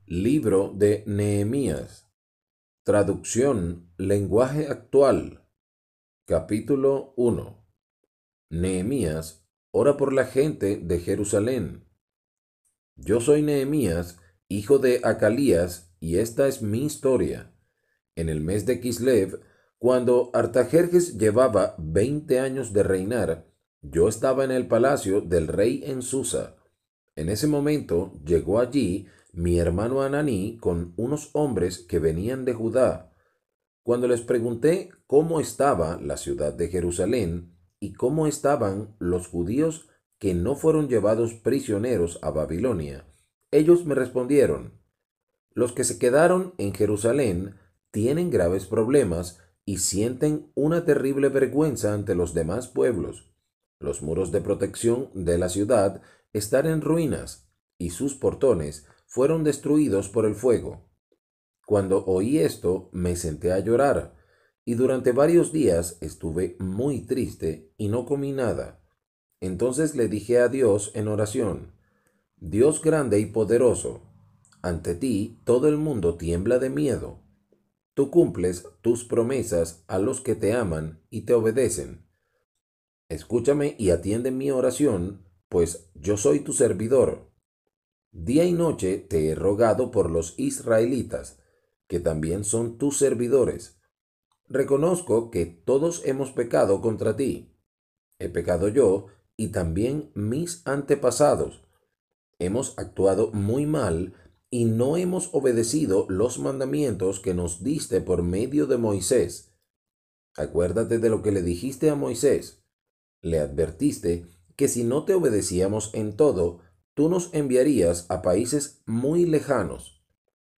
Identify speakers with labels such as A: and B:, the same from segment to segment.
A: Libro de Nehemías. Traducción, lenguaje actual. Capítulo 1. Nehemías ora por la gente de Jerusalén. Yo soy Nehemías, hijo de Acalías, y esta es mi historia. En el mes de Kislev, cuando Artajerjes llevaba 20 años de reinar, yo estaba en el palacio del rey en Susa. En ese momento llegó allí mi hermano Ananí con unos hombres que venían de Judá. Cuando les pregunté cómo estaba la ciudad de Jerusalén y cómo estaban los judíos que no fueron llevados prisioneros a Babilonia, ellos me respondieron: los que se quedaron en Jerusalén tienen graves problemas y sienten una terrible vergüenza ante los demás pueblos. Los muros de protección de la ciudad están en ruinas y sus portones fueron destruidos por el fuego. Cuando oí esto, me senté a llorar, y durante varios días estuve muy triste y no comí nada. Entonces le dije a Dios en oración: Dios grande y poderoso, ante ti todo el mundo tiembla de miedo. Tú cumples tus promesas a los que te aman y te obedecen. Escúchame y atiende mi oración, pues yo soy tu servidor. Día y noche te he rogado por los israelitas, que también son tus servidores. Reconozco que todos hemos pecado contra ti. He pecado yo y también mis antepasados. Hemos actuado muy mal y no hemos obedecido los mandamientos que nos diste por medio de Moisés. Acuérdate de lo que le dijiste a Moisés. Le advertiste que si no te obedecíamos en todo, tú nos enviarías a países muy lejanos.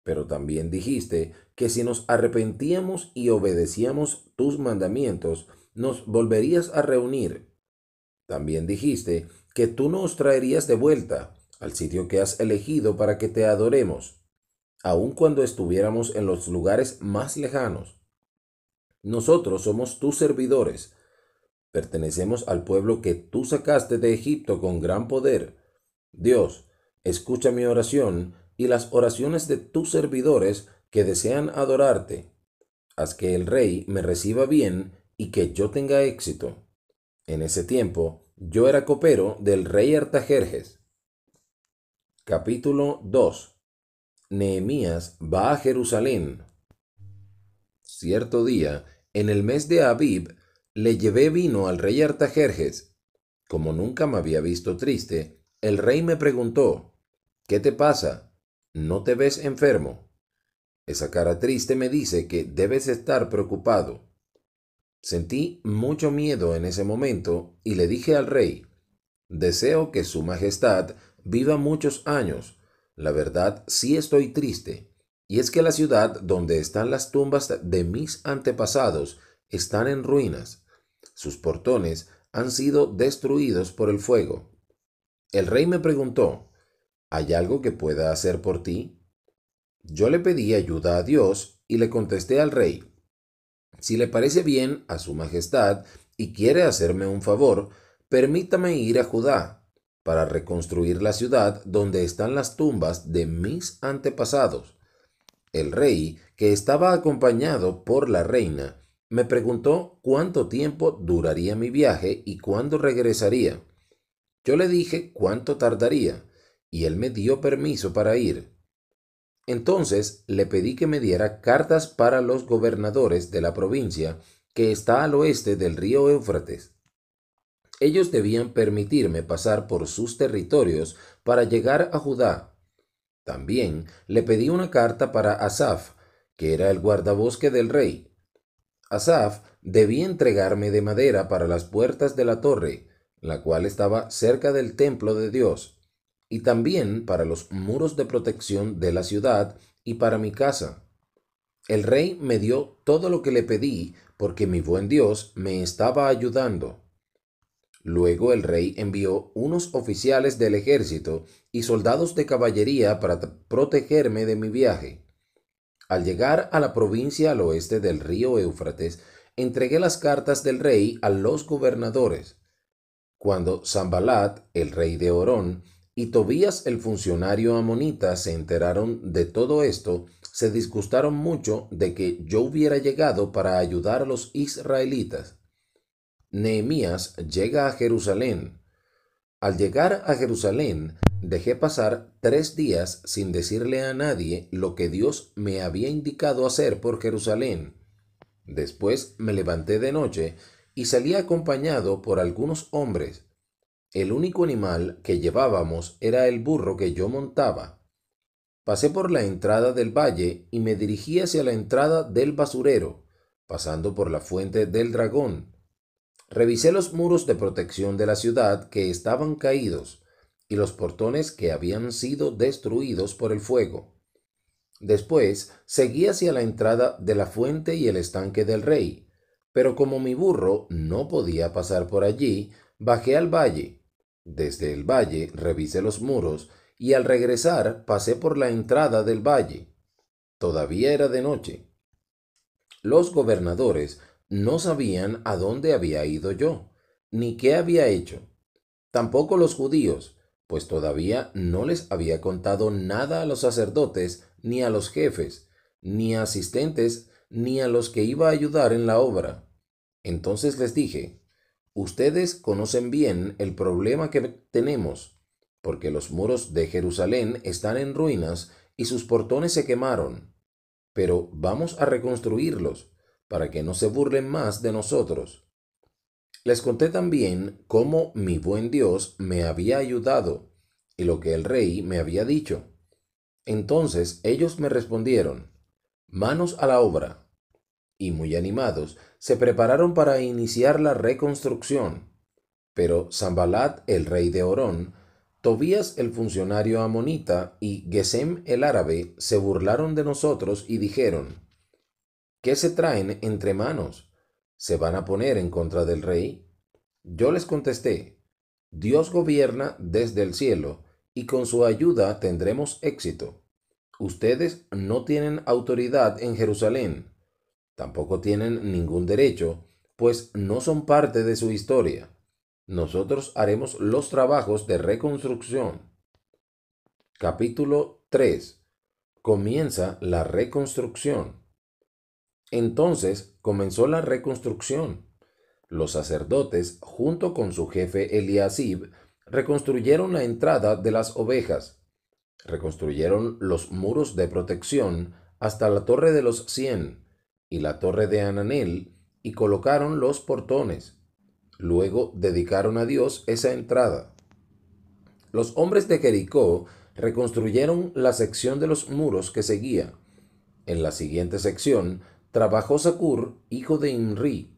A: Pero también dijiste que si nos arrepentíamos y obedecíamos tus mandamientos, nos volverías a reunir. También dijiste que tú nos traerías de vuelta al sitio que has elegido para que te adoremos, aun cuando estuviéramos en los lugares más lejanos. Nosotros somos tus servidores. Pertenecemos al pueblo que tú sacaste de Egipto con gran poder. Dios, escucha mi oración y las oraciones de tus servidores que desean adorarte. Haz que el rey me reciba bien y que yo tenga éxito. En ese tiempo yo era copero del rey Artajerjes. Capítulo 2. Nehemías va a Jerusalén. Cierto día, en el mes de Abib, le llevé vino al rey Artajerjes. Como nunca me había visto triste, el rey me preguntó: ¿qué te pasa? ¿No te ves enfermo? Esa cara triste me dice que debes estar preocupado. Sentí mucho miedo en ese momento y le dije al rey: deseo que su majestad viva muchos años. La verdad, sí estoy triste. Y es que la ciudad donde están las tumbas de mis antepasados están en ruinas. Sus portones han sido destruidos por el fuego. El rey me preguntó: ¿hay algo que pueda hacer por ti? Yo le pedí ayuda a Dios y le contesté al rey: si le parece bien a su majestad y quiere hacerme un favor, permítame ir a Judá para reconstruir la ciudad donde están las tumbas de mis antepasados. El rey, que estaba acompañado por la reina, me preguntó cuánto tiempo duraría mi viaje y cuándo regresaría. Yo le dije cuánto tardaría, y él me dio permiso para ir. Entonces le pedí que me diera cartas para los gobernadores de la provincia que está al oeste del río Éufrates. Ellos debían permitirme pasar por sus territorios para llegar a Judá. También le pedí una carta para Asaf, que era el guardabosque del rey. Asaf debía entregarme de madera para las puertas de la torre, la cual estaba cerca del templo de Dios, y también para los muros de protección de la ciudad y para mi casa. El rey me dio todo lo que le pedí porque mi buen Dios me estaba ayudando. Luego el rey envió unos oficiales del ejército y soldados de caballería para protegerme de mi viaje. Al llegar a la provincia al oeste del río Éufrates, entregué las cartas del rey a los gobernadores. Cuando Sanbalat, el rey de Orón, y Tobías el funcionario amonita se enteraron de todo esto, se disgustaron mucho de que yo hubiera llegado para ayudar a los israelitas. Nehemías llega a Jerusalén. Al llegar a Jerusalén, dejé pasar 3 días sin decirle a nadie lo que Dios me había indicado hacer por Jerusalén. Después me levanté de noche y salí acompañado por algunos hombres. El único animal que llevábamos era el burro que yo montaba. Pasé por la entrada del valle y me dirigí hacia la entrada del basurero, pasando por la fuente del dragón. Revisé los muros de protección de la ciudad que estaban caídos y los portones que habían sido destruidos por el fuego. Después seguí hacia la entrada de la fuente y el estanque del rey, pero como mi burro no podía pasar por allí, bajé al valle. Desde el valle revisé los muros y al regresar pasé por la entrada del valle. Todavía era de noche. Los gobernadores no sabían a dónde había ido yo, ni qué había hecho. Tampoco los judíos, pues todavía no les había contado nada a los sacerdotes, ni a los jefes, ni a asistentes, ni a los que iba a ayudar en la obra. Entonces les dije, ustedes conocen bien el problema que tenemos, porque los muros de Jerusalén están en ruinas y sus portones se quemaron, pero vamos a reconstruirlos para que no se burlen más de nosotros. Les conté también cómo mi buen Dios me había ayudado y lo que el rey me había dicho. Entonces ellos me respondieron, manos a la obra, y muy animados se prepararon para iniciar la reconstrucción. Pero Sanballat, el rey de Orón, Tobías el funcionario amonita y Gesem el árabe se burlaron de nosotros y dijeron, ¿qué se traen entre manos? ¿Se van a poner en contra del rey? Yo les contesté, Dios gobierna desde el cielo y con su ayuda tendremos éxito. Ustedes no tienen autoridad en Jerusalén, tampoco tienen ningún derecho, pues no son parte de su historia. Nosotros haremos los trabajos de reconstrucción. Capítulo 3. Comienza la reconstrucción. Entonces comenzó la reconstrucción. Los sacerdotes, junto con su jefe Eliasib, reconstruyeron la entrada de las ovejas. Reconstruyeron los muros de protección hasta la torre de los 100 y la torre de Ananel y colocaron los portones. Luego dedicaron a Dios esa entrada. Los hombres de Jericó reconstruyeron la sección de los muros que seguía. En la siguiente sección trabajó Zacur, hijo de Imri.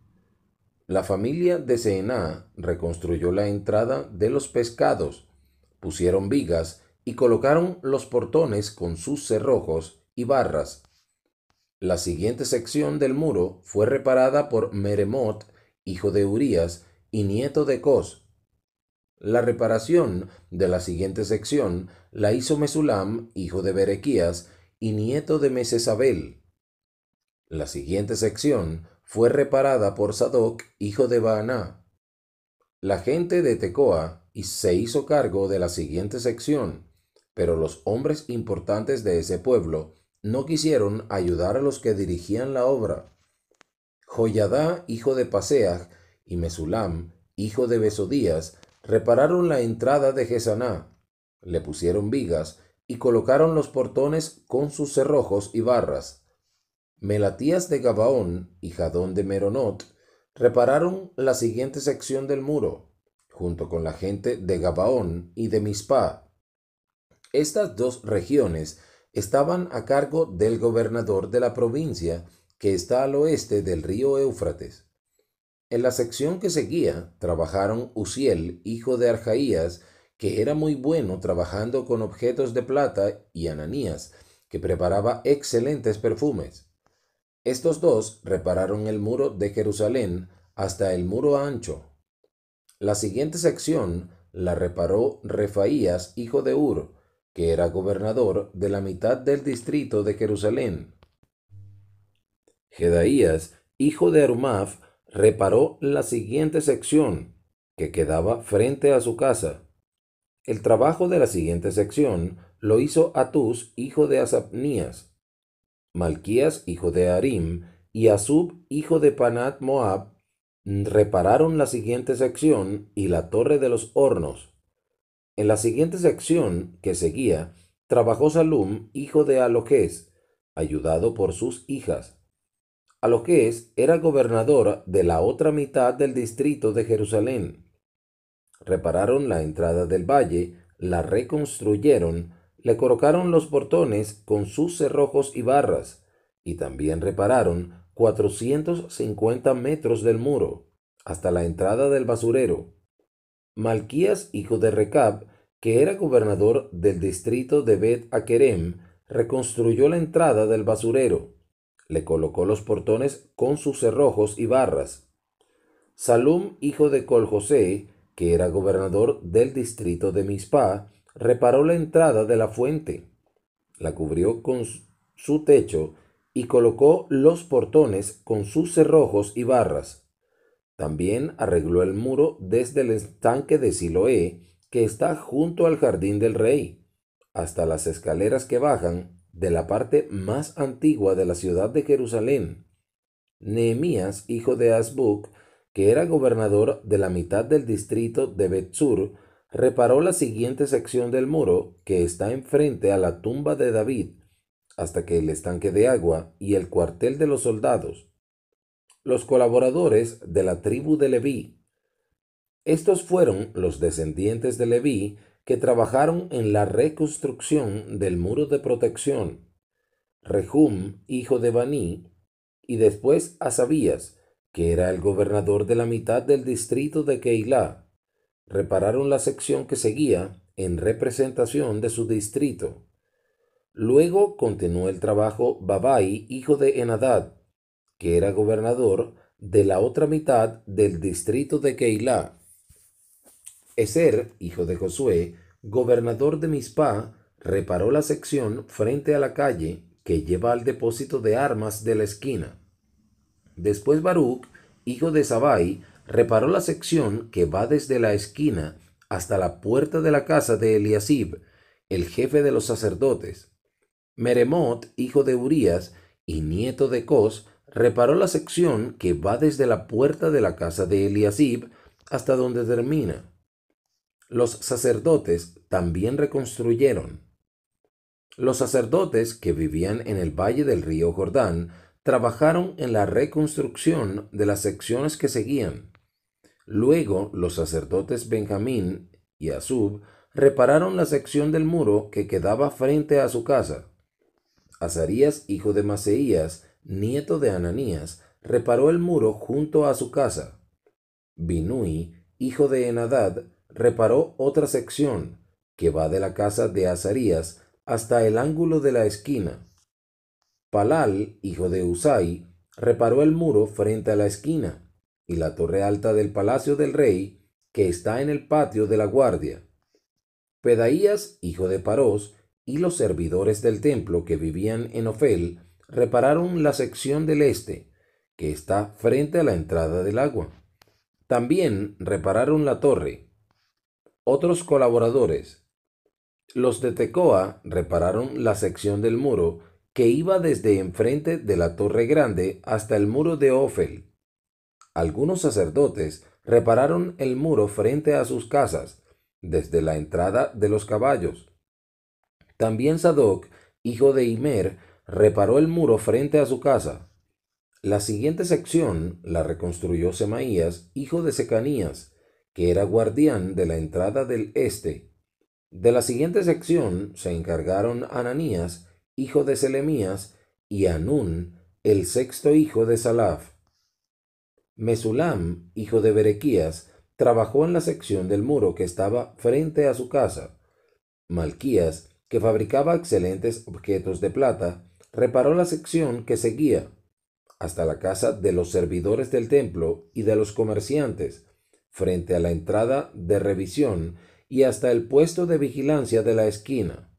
A: La familia de Seená reconstruyó la entrada de los pescados, pusieron vigas y colocaron los portones con sus cerrojos y barras. La siguiente sección del muro fue reparada por Meremot, hijo de Urías y nieto de Cos. La reparación de la siguiente sección la hizo Mesulam, hijo de Berequías y nieto de Mesesabel. La siguiente sección fue reparada por Sadoc, hijo de Baaná. La gente de Tecoa se hizo cargo de la siguiente sección, pero los hombres importantes de ese pueblo no quisieron ayudar a los que dirigían la obra. Joyadá, hijo de Paseach, y Mesulam, hijo de Besodías, repararon la entrada de Gesaná, le pusieron vigas y colocaron los portones con sus cerrojos y barras. Melatías de Gabaón y Jadón de Meronot repararon la siguiente sección del muro, junto con la gente de Gabaón y de Mizpá. Estas dos regiones estaban a cargo del gobernador de la provincia que está al oeste del río Éufrates. En la sección que seguía trabajaron Uziel, hijo de Arjaías, que era muy bueno trabajando con objetos de plata, y Ananías, que preparaba excelentes perfumes. Estos dos repararon el muro de Jerusalén hasta el muro ancho. La siguiente sección la reparó Refaías, hijo de Ur, que era gobernador de la mitad del distrito de Jerusalén. Jedaías, hijo de Arumaf, reparó la siguiente sección, que quedaba frente a su casa. El trabajo de la siguiente sección lo hizo Atús, hijo de Asapnías, Malquías, hijo de Harim, y Asub, hijo de Panat Moab, repararon la siguiente sección y la torre de los hornos. En la siguiente sección que seguía, trabajó Salum, hijo de Aloques, ayudado por sus hijas. Aloques era gobernador de la otra mitad del distrito de Jerusalén. Repararon la entrada del valle, la reconstruyeron, le colocaron los portones con sus cerrojos y barras, y también repararon 450 metros del muro, hasta la entrada del basurero. Malquías, hijo de Recab, que era gobernador del distrito de Bet Akerem, reconstruyó la entrada del basurero. Le colocó los portones con sus cerrojos y barras. Salum, hijo de Col-José, que era gobernador del distrito de Mizpá, reparó la entrada de la fuente, la cubrió con su techo y colocó los portones con sus cerrojos y barras. También arregló el muro desde el estanque de Siloé, que está junto al jardín del rey, hasta las escaleras que bajan de la parte más antigua de la ciudad de Jerusalén. Nehemías, hijo de Azbuc, que era gobernador de la mitad del distrito de Bet-Sur, reparó la siguiente sección del muro que está enfrente a la tumba de David, hasta que el estanque de agua y el cuartel de los soldados. Los colaboradores de la tribu de Leví. Estos fueron los descendientes de Leví que trabajaron en la reconstrucción del muro de protección. Rehum, hijo de Baní, y después Asabías, que era el gobernador de la mitad del distrito de Keilah, repararon la sección que seguía en representación de su distrito. Luego continuó el trabajo Babai, hijo de Enadad, que era gobernador de la otra mitad del distrito de Keilah. Ezer, hijo de Josué, gobernador de Mizpá, reparó la sección frente a la calle que lleva al depósito de armas de la esquina. Después Baruc, hijo de Sabai, reparó la sección que va desde la esquina hasta la puerta de la casa de Eliasib, el jefe de los sacerdotes. Meremot, hijo de Urías y nieto de Cos, reparó la sección que va desde la puerta de la casa de Eliasib hasta donde termina. Los sacerdotes también reconstruyeron. Los sacerdotes que vivían en el valle del río Jordán trabajaron en la reconstrucción de las secciones que seguían. Luego los sacerdotes Benjamín y Asub repararon la sección del muro que quedaba frente a su casa. Azarías, hijo de Maseías, nieto de Ananías, reparó el muro junto a su casa. Binui, hijo de Enadad, reparó otra sección que va de la casa de Azarías hasta el ángulo de la esquina. Palal, hijo de Usai, reparó el muro frente a la esquina y la torre alta del palacio del rey que está en el patio de la guardia. Pedaías, hijo de Parós, y los servidores del templo que vivían en Ofel repararon la sección del este que está frente a la entrada del agua. También repararon la torre. Otros colaboradores. Los de Tecoa repararon la sección del muro que iba desde enfrente de la torre grande hasta el muro de Ofel. Algunos sacerdotes repararon el muro frente a sus casas, desde la entrada de los caballos. También Sadoc, hijo de Imer, reparó el muro frente a su casa. La siguiente sección la reconstruyó Semaías, hijo de Secanías, que era guardián de la entrada del este. De la siguiente sección se encargaron Ananías, hijo de Selemías, y Anún, el sexto hijo de Salaf. Mesulam, hijo de Berequías, trabajó en la sección del muro que estaba frente a su casa. Malquías, que fabricaba excelentes objetos de plata, reparó la sección que seguía, hasta la casa de los servidores del templo y de los comerciantes, frente a la entrada de revisión y hasta el puesto de vigilancia de la esquina.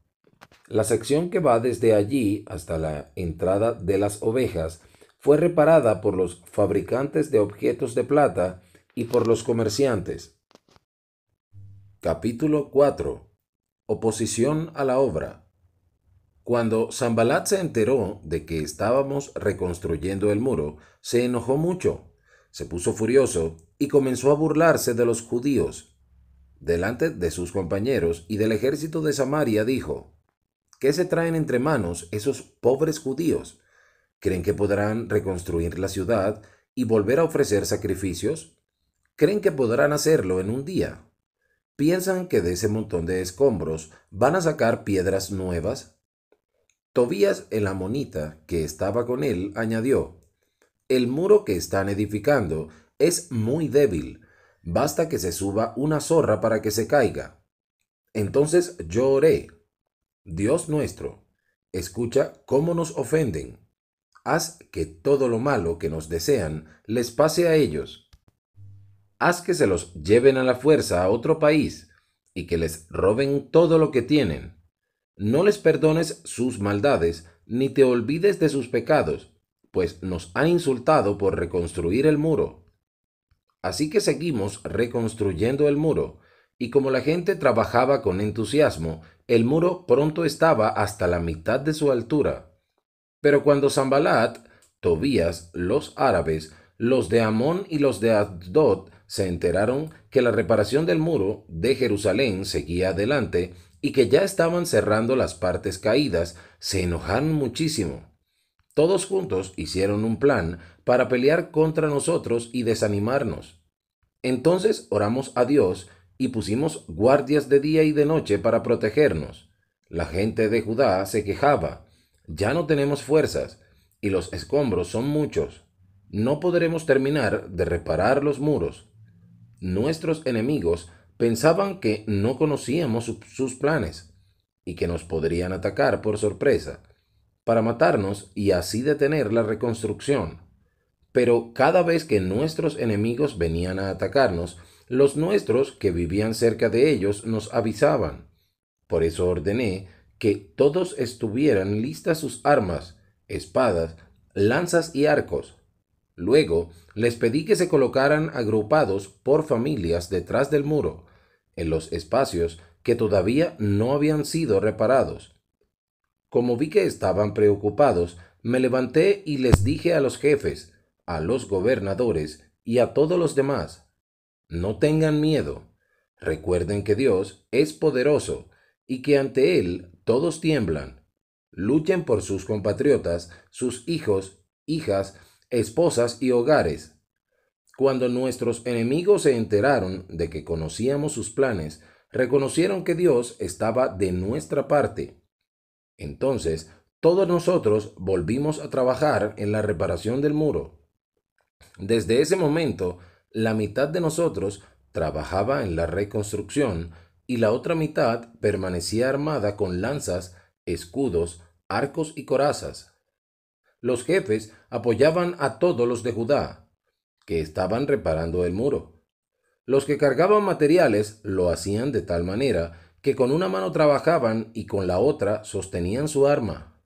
A: La sección que va desde allí hasta la entrada de las ovejas fue reparada por los fabricantes de objetos de plata y por los comerciantes. Capítulo 4. Oposición a la obra. Cuando Sanbalat se enteró de que estábamos reconstruyendo el muro, se enojó mucho, se puso furioso y comenzó a burlarse de los judíos. Delante de sus compañeros y del ejército de Samaria dijo: ¿Qué se traen entre manos esos pobres judíos? ¿Creen que podrán reconstruir la ciudad y volver a ofrecer sacrificios? ¿Creen que podrán hacerlo en un día? ¿Piensan que de ese montón de escombros van a sacar piedras nuevas? Tobías el amonita, que estaba con él, añadió: El muro que están edificando es muy débil. Basta que se suba una zorra para que se caiga. Entonces yo oré: Dios nuestro, escucha cómo nos ofenden. Haz que todo lo malo que nos desean les pase a ellos. Haz que se los lleven a la fuerza a otro país y que les roben todo lo que tienen. No les perdones sus maldades, ni te olvides de sus pecados, pues nos han insultado por reconstruir el muro. Así que seguimos reconstruyendo el muro, y como la gente trabajaba con entusiasmo, el muro pronto estaba hasta la mitad de su altura. Pero cuando Sanbalat, Tobías, los árabes, los de Amón y los de Asdod se enteraron que la reparación del muro de Jerusalén seguía adelante y que ya estaban cerrando las partes caídas, se enojaron muchísimo. Todos juntos hicieron un plan para pelear contra nosotros y desanimarnos. Entonces oramos a Dios y pusimos guardias de día y de noche para protegernos. La gente de Judá se quejaba: ya no tenemos fuerzas y los escombros son muchos. No podremos terminar de reparar los muros. Nuestros enemigos pensaban que no conocíamos sus planes y que nos podrían atacar por sorpresa para matarnos y así detener la reconstrucción. Pero cada vez que nuestros enemigos venían a atacarnos, los nuestros que vivían cerca de ellos nos avisaban. Por eso ordené que todos estuvieran listas sus armas, espadas, lanzas y arcos. Luego les pedí que se colocaran agrupados por familias detrás del muro, en los espacios que todavía no habían sido reparados. Como vi que estaban preocupados, me levanté y les dije a los jefes, a los gobernadores y a todos los demás: no tengan miedo. Recuerden que Dios es poderoso y que ante Él todos tiemblan. Luchen por sus compatriotas, sus hijos, hijas, esposas y hogares. Cuando nuestros enemigos se enteraron de que conocíamos sus planes, reconocieron que Dios estaba de nuestra parte. Entonces, todos nosotros volvimos a trabajar en la reparación del muro. Desde ese momento, la mitad de nosotros trabajaba en la reconstrucción y la otra mitad permanecía armada con lanzas, escudos, arcos y corazas. Los jefes apoyaban a todos los de Judá, que estaban reparando el muro. Los que cargaban materiales lo hacían de tal manera que con una mano trabajaban y con la otra sostenían su arma.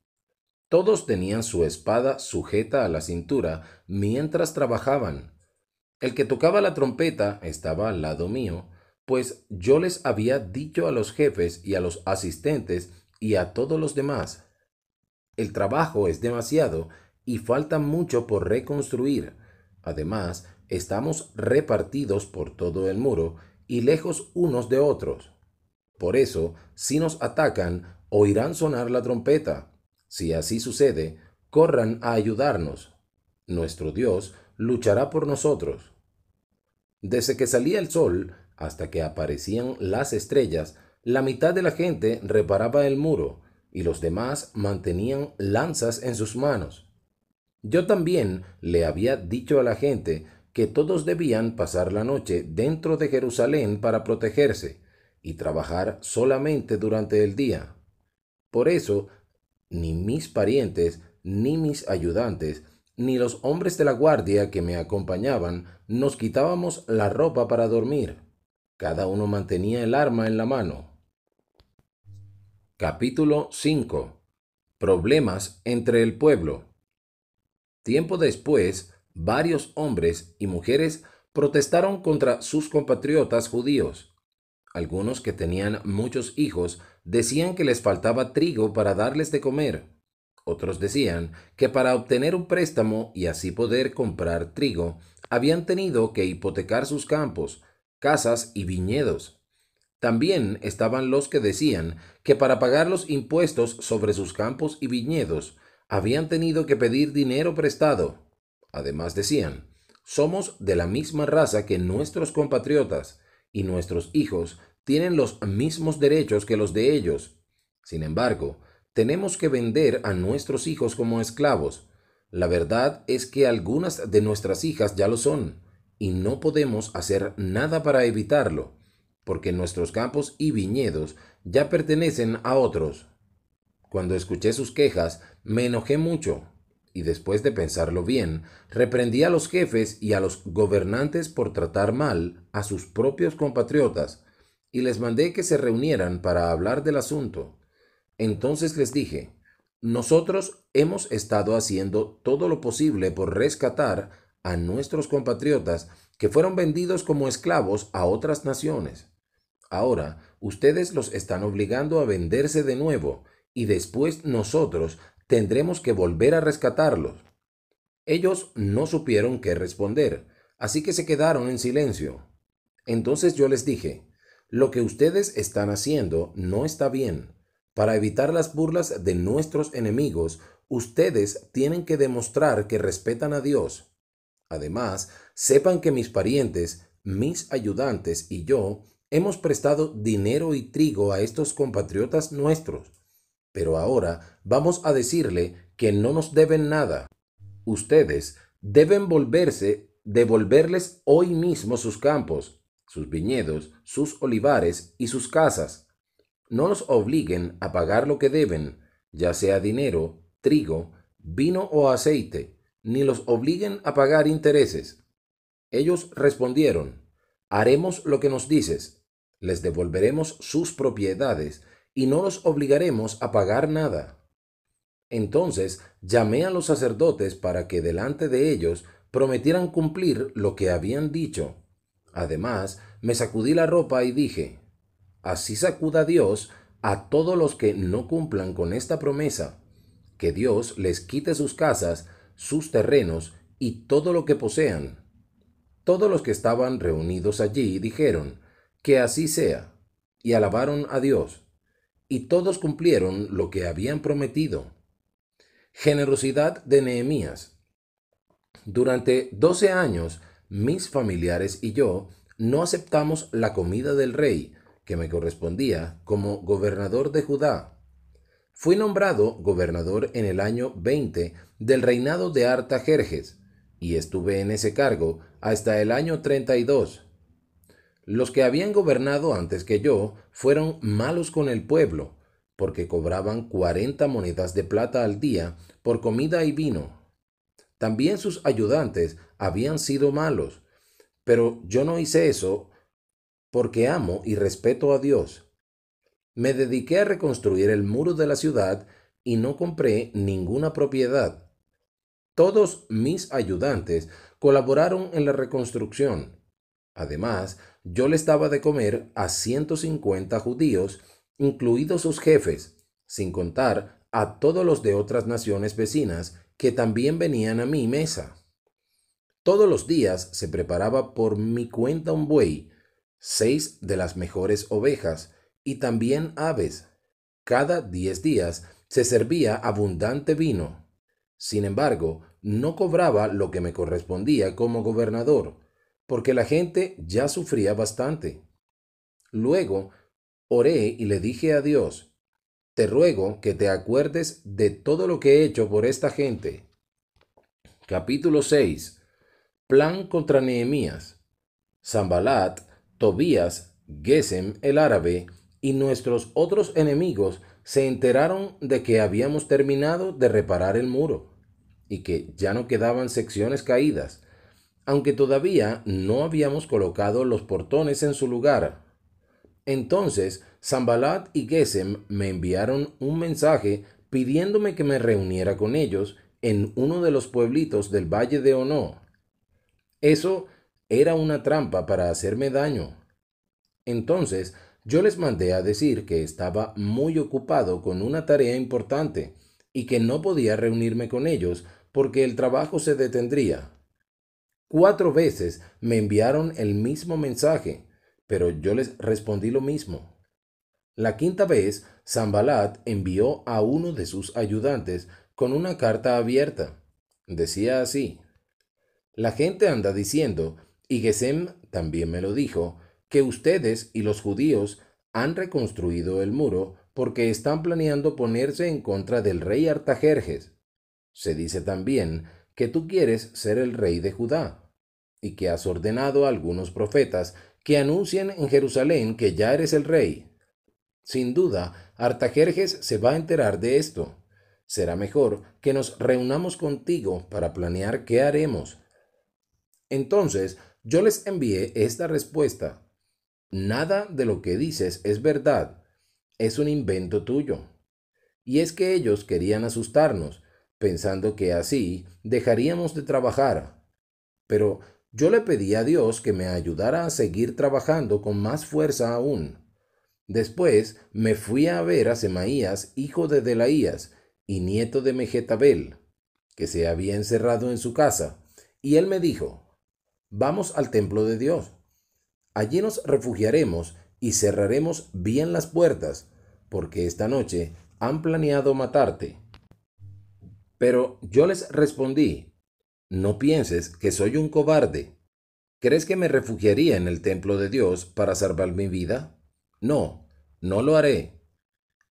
A: Todos tenían su espada sujeta a la cintura mientras trabajaban. El que tocaba la trompeta estaba al lado mío, pues yo les había dicho a los jefes y a los asistentes y a todos los demás: el trabajo es demasiado y falta mucho por reconstruir. Además, estamos repartidos por todo el muro y lejos unos de otros. Por eso, si nos atacan, oirán sonar la trompeta. Si así sucede, corran a ayudarnos. Nuestro Dios luchará por nosotros. Desde que salía el sol hasta que aparecían las estrellas, la mitad de la gente reparaba el muro y los demás mantenían lanzas en sus manos. Yo también le había dicho a la gente que todos debían pasar la noche dentro de Jerusalén para protegerse y trabajar solamente durante el día. Por eso, ni mis parientes, ni mis ayudantes, ni los hombres de la guardia que me acompañaban nos quitábamos la ropa para dormir. Cada uno mantenía el arma en la mano. Capítulo 5. Problemas entre el pueblo. Tiempo después, varios hombres y mujeres protestaron contra sus compatriotas judíos. Algunos que tenían muchos hijos decían que les faltaba trigo para darles de comer. Otros decían que para obtener un préstamo y así poder comprar trigo, habían tenido que hipotecar sus campos, casas y viñedos. También estaban los que decían que para pagar los impuestos sobre sus campos y viñedos, habían tenido que pedir dinero prestado. Además decían, somos de la misma raza que nuestros compatriotas, y nuestros hijos tienen los mismos derechos que los de ellos. Sin embargo, tenemos que vender a nuestros hijos como esclavos. La verdad es que algunas de nuestras hijas ya lo son, y no podemos hacer nada para evitarlo, porque nuestros campos y viñedos ya pertenecen a otros. Cuando escuché sus quejas, me enojé mucho, y después de pensarlo bien, reprendí a los jefes y a los gobernantes por tratar mal a sus propios compatriotas, y les mandé que se reunieran para hablar del asunto. Entonces les dije, nosotros hemos estado haciendo todo lo posible por rescatar a nuestros compatriotas que fueron vendidos como esclavos a otras naciones. Ahora ustedes los están obligando a venderse de nuevo y después nosotros tendremos que volver a rescatarlos. Ellos no supieron qué responder, así que se quedaron en silencio. Entonces yo les dije, lo que ustedes están haciendo no está bien. Para evitar las burlas de nuestros enemigos, ustedes tienen que demostrar que respetan a Dios. Además, sepan que mis parientes, mis ayudantes y yo hemos prestado dinero y trigo a estos compatriotas nuestros. Pero ahora vamos a decirle que no nos deben nada. Ustedes deben devolverles hoy mismo sus campos, sus viñedos, sus olivares y sus casas. No los obliguen a pagar lo que deben, ya sea dinero, trigo, vino o aceite, ni los obliguen a pagar intereses. Ellos respondieron, haremos lo que nos dices, les devolveremos sus propiedades y no los obligaremos a pagar nada. Entonces llamé a los sacerdotes para que delante de ellos prometieran cumplir lo que habían dicho. Además, me sacudí la ropa y dije, así sacuda Dios a todos los que no cumplan con esta promesa, que Dios les quite sus casas, sus terrenos y todo lo que posean. Todos los que estaban reunidos allí dijeron, que así sea, y alabaron a Dios, y todos cumplieron lo que habían prometido. Generosidad de Nehemías. Durante 12 años, mis familiares y yo no aceptamos la comida del rey, que me correspondía como gobernador de Judá. Fui nombrado gobernador en el año 20 del reinado de Artajerjes, y estuve en ese cargo hasta el año 32. Los que habían gobernado antes que yo fueron malos con el pueblo, porque cobraban 40 monedas de plata al día por comida y vino. También sus ayudantes habían sido malos, pero yo no hice eso porque amo y respeto a Dios. Me dediqué a reconstruir el muro de la ciudad y no compré ninguna propiedad. Todos mis ayudantes colaboraron en la reconstrucción. Además, yo les daba de comer a 150 judíos, incluidos sus jefes, sin contar a todos los de otras naciones vecinas que también venían a mi mesa. Todos los días se preparaba por mi cuenta un buey, 6 de las mejores ovejas y también aves. Cada 10 días se servía abundante vino. Sin embargo, no cobraba lo que me correspondía como gobernador, porque la gente ya sufría bastante. Luego oré y le dije a Dios, te ruego que te acuerdes de todo lo que he hecho por esta gente. Capítulo 6. Plan contra Nehemías. Sanballat, Tobías, Gesem el árabe y nuestros otros enemigos se enteraron de que habíamos terminado de reparar el muro y que ya no quedaban secciones caídas, aunque todavía no habíamos colocado los portones en su lugar. Entonces Sanballat y Gesem me enviaron un mensaje pidiéndome que me reuniera con ellos en uno de los pueblitos del valle de Ono. Eso era una trampa para hacerme daño. Entonces yo les mandé a decir que estaba muy ocupado con una tarea importante y que no podía reunirme con ellos porque el trabajo se detendría. 4 veces me enviaron el mismo mensaje, pero yo les respondí lo mismo. La quinta vez, Sanbalat envió a uno de sus ayudantes con una carta abierta. Decía así: la gente anda diciendo, y Gesem también me lo dijo, que ustedes y los judíos han reconstruido el muro porque están planeando ponerse en contra del rey Artajerjes. Se dice también que tú quieres ser el rey de Judá, y que has ordenado a algunos profetas que anuncien en Jerusalén que ya eres el rey. Sin duda, Artajerjes se va a enterar de esto. Será mejor que nos reunamos contigo para planear qué haremos. Entonces yo les envié esta respuesta: nada de lo que dices es verdad, es un invento tuyo. Y es que ellos querían asustarnos, pensando que así dejaríamos de trabajar. Pero yo le pedí a Dios que me ayudara a seguir trabajando con más fuerza aún. Después me fui a ver a Semaías, hijo de Delaías y nieto de Mejetabel, que se había encerrado en su casa, y él me dijo: vamos al templo de Dios. Allí nos refugiaremos y cerraremos bien las puertas, porque esta noche han planeado matarte. Pero yo les respondí: no pienses que soy un cobarde. ¿Crees que me refugiaría en el templo de Dios para salvar mi vida? No, no lo haré.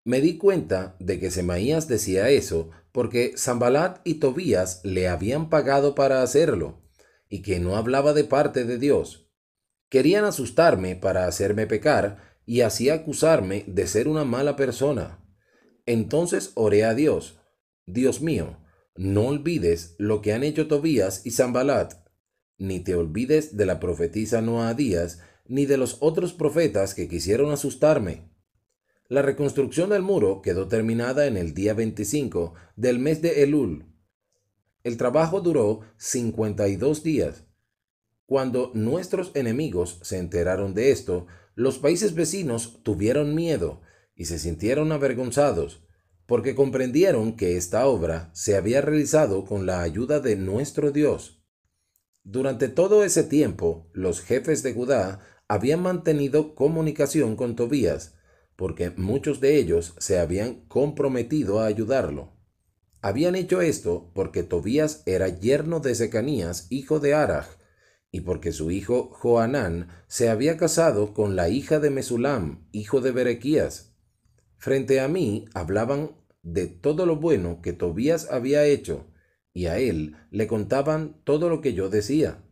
A: Me di cuenta de que Semaías decía eso porque Sanbalat y Tobías le habían pagado para hacerlo, y que no hablaba de parte de Dios. Querían asustarme para hacerme pecar y así acusarme de ser una mala persona. Entonces oré a Dios: Dios mío, no olvides lo que han hecho Tobías y Sanbalat, ni te olvides de la profetisa Noadías, ni de los otros profetas que quisieron asustarme. La reconstrucción del muro quedó terminada en el día 25 del mes de Elul. El trabajo duró 52 días. Cuando nuestros enemigos se enteraron de esto, los países vecinos tuvieron miedo y se sintieron avergonzados, porque comprendieron que esta obra se había realizado con la ayuda de nuestro Dios. Durante todo ese tiempo, los jefes de Judá habían mantenido comunicación con Tobías, porque muchos de ellos se habían comprometido a ayudarlo. Habían hecho esto porque Tobías era yerno de Secanías, hijo de Araj, y porque su hijo Johanán se había casado con la hija de Mesulam, hijo de Berequías. Frente a mí hablaban de todo lo bueno que Tobías había hecho, y a él le contaban todo lo que yo decía.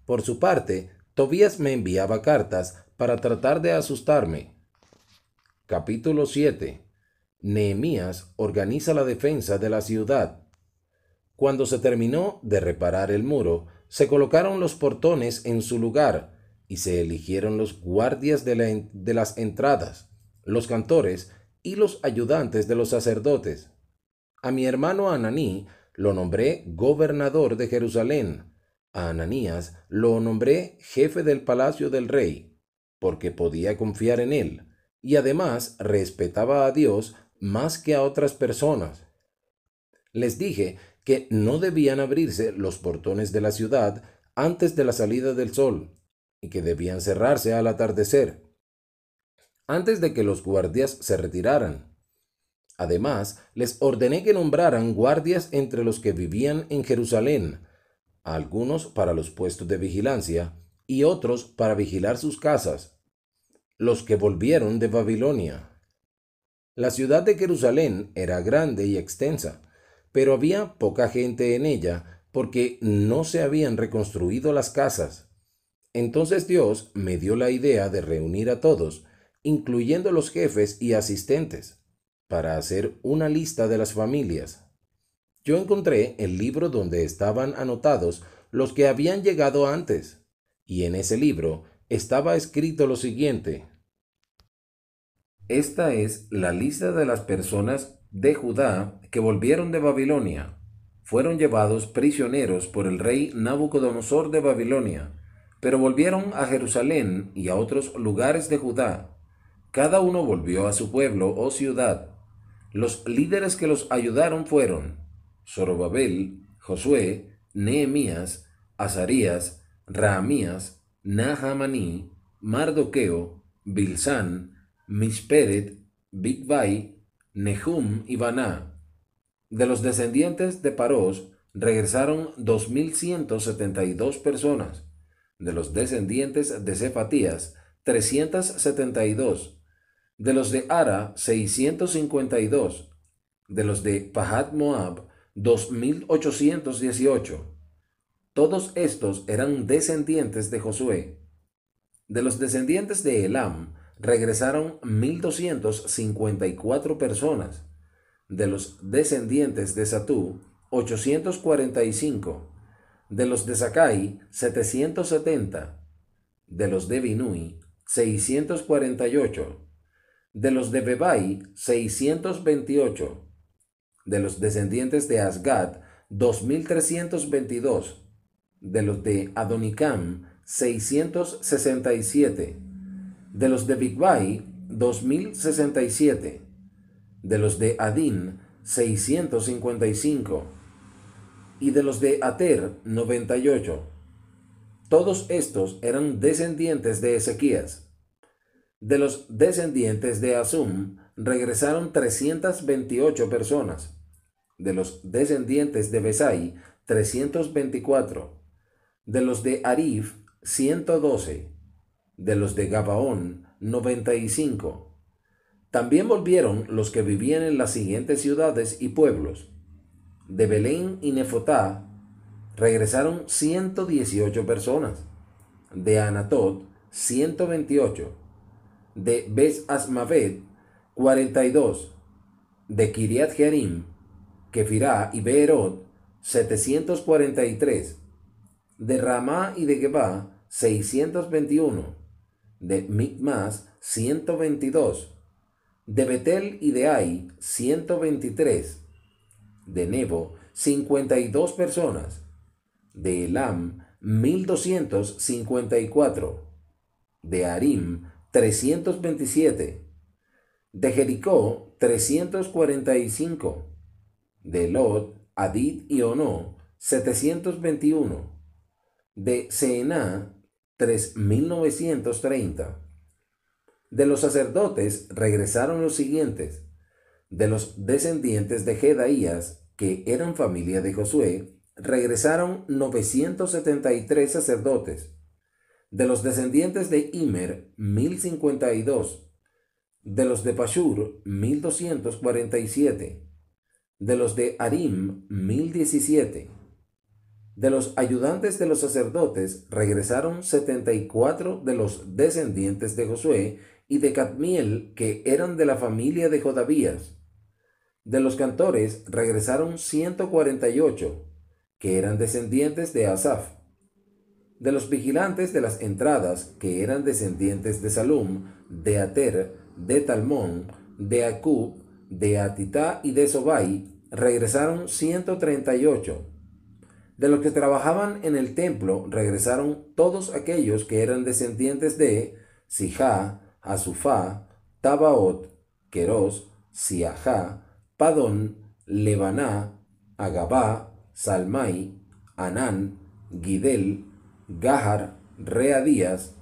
A: Por su parte, Tobías me enviaba cartas para tratar de asustarme. Capítulo 7. Nehemías organiza la defensa de la ciudad. Cuando se terminó de reparar el muro, se colocaron los portones en su lugar y se eligieron los guardias de las entradas, los cantores y los ayudantes de los sacerdotes. A mi hermano Ananí lo nombré gobernador de Jerusalén. A Ananías lo nombré jefe del palacio del rey, porque podía confiar en él, y además respetaba a Dios más que a otras personas. Les dije que no debían abrirse los portones de la ciudad antes de la salida del sol, y que debían cerrarse al atardecer, antes de que los guardias se retiraran. Además, les ordené que nombraran guardias entre los que vivían en Jerusalén, algunos para los puestos de vigilancia y otros para vigilar sus casas, los que volvieron de Babilonia. La ciudad de Jerusalén era grande y extensa, pero había poca gente en ella porque no se habían reconstruido las casas. Entonces Dios me dio la idea de reunir a todos, incluyendo los jefes y asistentes, para hacer una lista de las familias. Yo encontré el libro donde estaban anotados los que habían llegado antes, y en ese libro estaba escrito lo siguiente: esta es la lista de las personas de Judá que volvieron de Babilonia. Fueron llevados prisioneros por el rey Nabucodonosor de Babilonia, pero volvieron a Jerusalén y a otros lugares de Judá. Cada uno volvió a su pueblo o ciudad. Los líderes que los ayudaron fueron Zorobabel, Josué, Nehemías, Azarías, Raamías, Nahamaní, Mardoqueo, Bilsán, Misperet, Bigvai, Nehum y Baná. De los descendientes de Parós regresaron 2172 personas. De los descendientes de Cefatías, 372. De los de Ara, 652. De los de Pahat Moab, 2818. Todos estos eran descendientes de Josué. De los descendientes de Elam, regresaron 1254 personas. De los descendientes de Satú, 845. De los de Sakai, 770. De los de Binui, 648. De los de Bebai, 628. De los descendientes de Asgad, 2322. De los de Adonicam, 667. De los de Bigvai, 2067. De los de Adín, 655. Y de los de Ater, 98. Todos estos eran descendientes de Ezequías. De los descendientes de Asum, regresaron 328 personas. De los descendientes de Besai, 324. De los de Arif, 112. De los de Gabaón, 95. También volvieron los que vivían en las siguientes ciudades y pueblos. De Belén y Nefotá regresaron 118 personas. De Anatot, 128. De Bes-Asmavet, 42. De Kiriat Jearim, Kefirá y Beerot, 743. De Ramá y de Gebá, 621. De Micmas, 122. De Betel y de Ai, 123. De Nebo, 52 personas. De Elam, 1254. De Arim, 327. De Jericó, 345. De Lot, Hadid y Ono, 721. De Seená, 3930. De los sacerdotes regresaron los siguientes. De los descendientes de Jedaías, que eran familia de Josué, regresaron 973 sacerdotes. De los descendientes de Immer, 1052. De los de Pashur, 1247. De los de Arim, 1017. De los ayudantes de los sacerdotes regresaron 74 de los descendientes de Josué y de Cadmiel, que eran de la familia de Jodavías. De los cantores regresaron 148, que eran descendientes de Asaf. De los vigilantes de las entradas, que eran descendientes de Salum, de Ater, de Talmón, de Acub, de Atitá y de Sobai, regresaron 138. De los que trabajaban en el templo regresaron todos aquellos que eran descendientes de Sijá, Asufá, Tabaot, Querós, Siajá, Padón, Lebaná, Agabá, Salmai, Anán, Gidel, Gahar, Readías,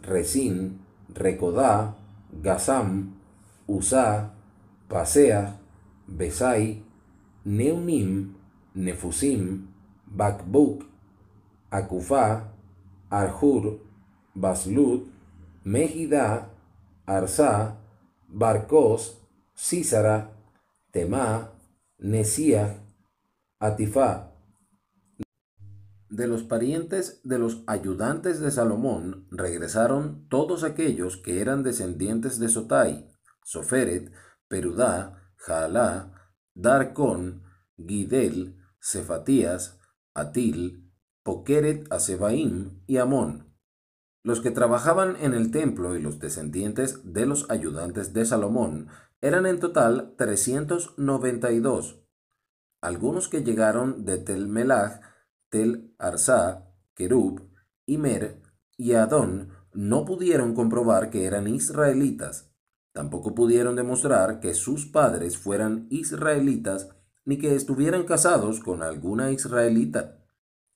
A: Resín, Recodá, Gazam, Usá, Paseah, Besai, Neunim, Nefusim, Bakbuk, Akufá, Arjur, Baslut, Mehidá, Arsá, Barcos, Sísara, Temá, Nesíah, Atifá. De los parientes de los ayudantes de Salomón regresaron todos aquellos que eran descendientes de Sotai, Soferet, Perudá, Jaalá, Darcón, Gidel, Cefatías, Atil, Pokeret a Sebaim y Amón. Los que trabajaban en el templo y los descendientes de los ayudantes de Salomón eran en total 392. Algunos que llegaron de Tel Melach, Tel Arsá, Kerub, Imer, y Adón no pudieron comprobar que eran israelitas. Tampoco pudieron demostrar que sus padres fueran israelitas ni que estuvieran casados con alguna israelita.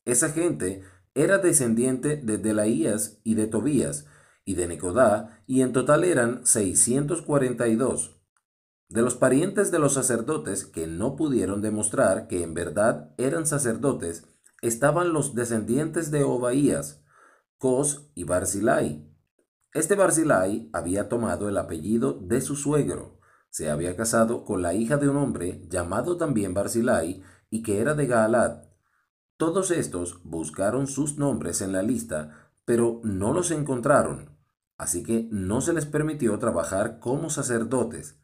A: Esa gente era descendiente de Delaías y de Tobías y de Necodá, y en total eran 642. De los parientes de los sacerdotes que no pudieron demostrar que en verdad eran sacerdotes, estaban los descendientes de Obaías, Cos y Barzilai. Este Barzilai había tomado el apellido de su suegro, se había casado con la hija de un hombre llamado también Barzilai y que era de Gaalad. Todos estos buscaron sus nombres en la lista, pero no los encontraron, así que no se les permitió trabajar como sacerdotes.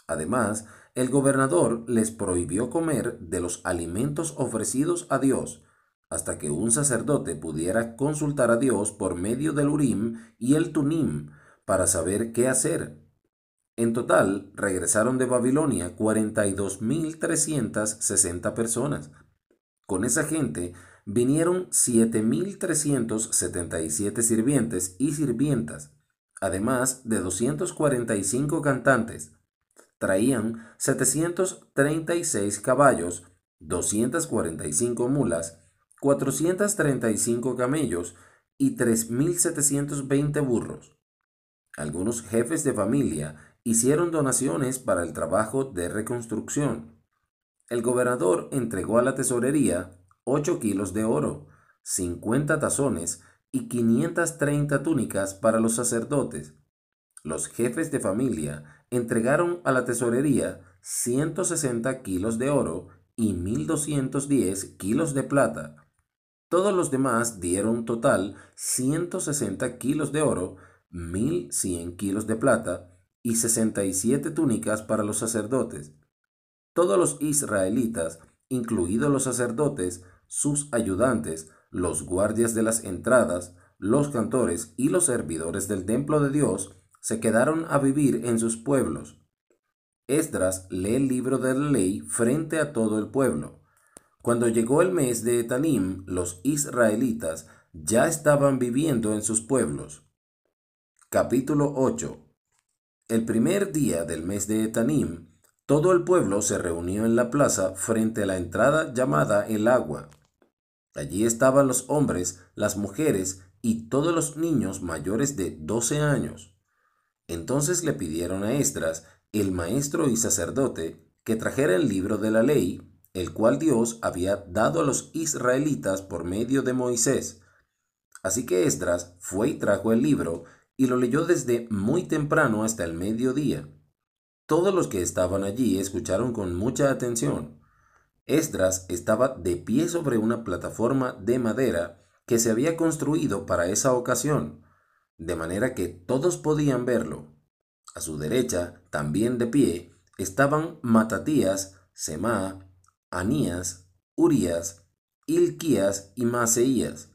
A: Además, el gobernador les prohibió comer de los alimentos ofrecidos a Dios, hasta que un sacerdote pudiera consultar a Dios por medio del Urim y el Tumim para saber qué hacer. En total, regresaron de Babilonia 42.360 personas. Con esa gente vinieron 7.377 sirvientes y sirvientas, además de 245 cantantes. Traían 736 caballos, 245 mulas, 435 camellos y 3.720 burros. Algunos jefes de familia hicieron donaciones para el trabajo de reconstrucción. El gobernador entregó a la tesorería 8 kilos de oro, 50 tazones y 530 túnicas para los sacerdotes. Los jefes de familia entregaron a la tesorería 160 kilos de oro y 1.210 kilos de plata. Todos los demás dieron total 160 kilos de oro, 1.100 kilos de plata y 67 túnicas para los sacerdotes. Todos los israelitas, incluidos los sacerdotes, sus ayudantes, los guardias de las entradas, los cantores y los servidores del templo de Dios, se quedaron a vivir en sus pueblos. Esdras lee el libro de la ley frente a todo el pueblo. Cuando llegó el mes de Etanim, los israelitas ya estaban viviendo en sus pueblos. Capítulo 8. El primer día del mes de Etanim, todo el pueblo se reunió en la plaza frente a la entrada llamada el agua. Allí estaban los hombres, las mujeres y todos los niños mayores de 12 años. Entonces le pidieron a Esdras, el maestro y sacerdote, que trajera el libro de la ley, el cual Dios había dado a los israelitas por medio de Moisés. Así que Esdras fue y trajo el libro y lo leyó desde muy temprano hasta el mediodía. Todos los que estaban allí escucharon con mucha atención. Esdras estaba de pie sobre una plataforma de madera que se había construido para esa ocasión, de manera que todos podían verlo. A su derecha, también de pie, estaban Matatías, Semá, Anías, Urías, Hilquías y Maseías.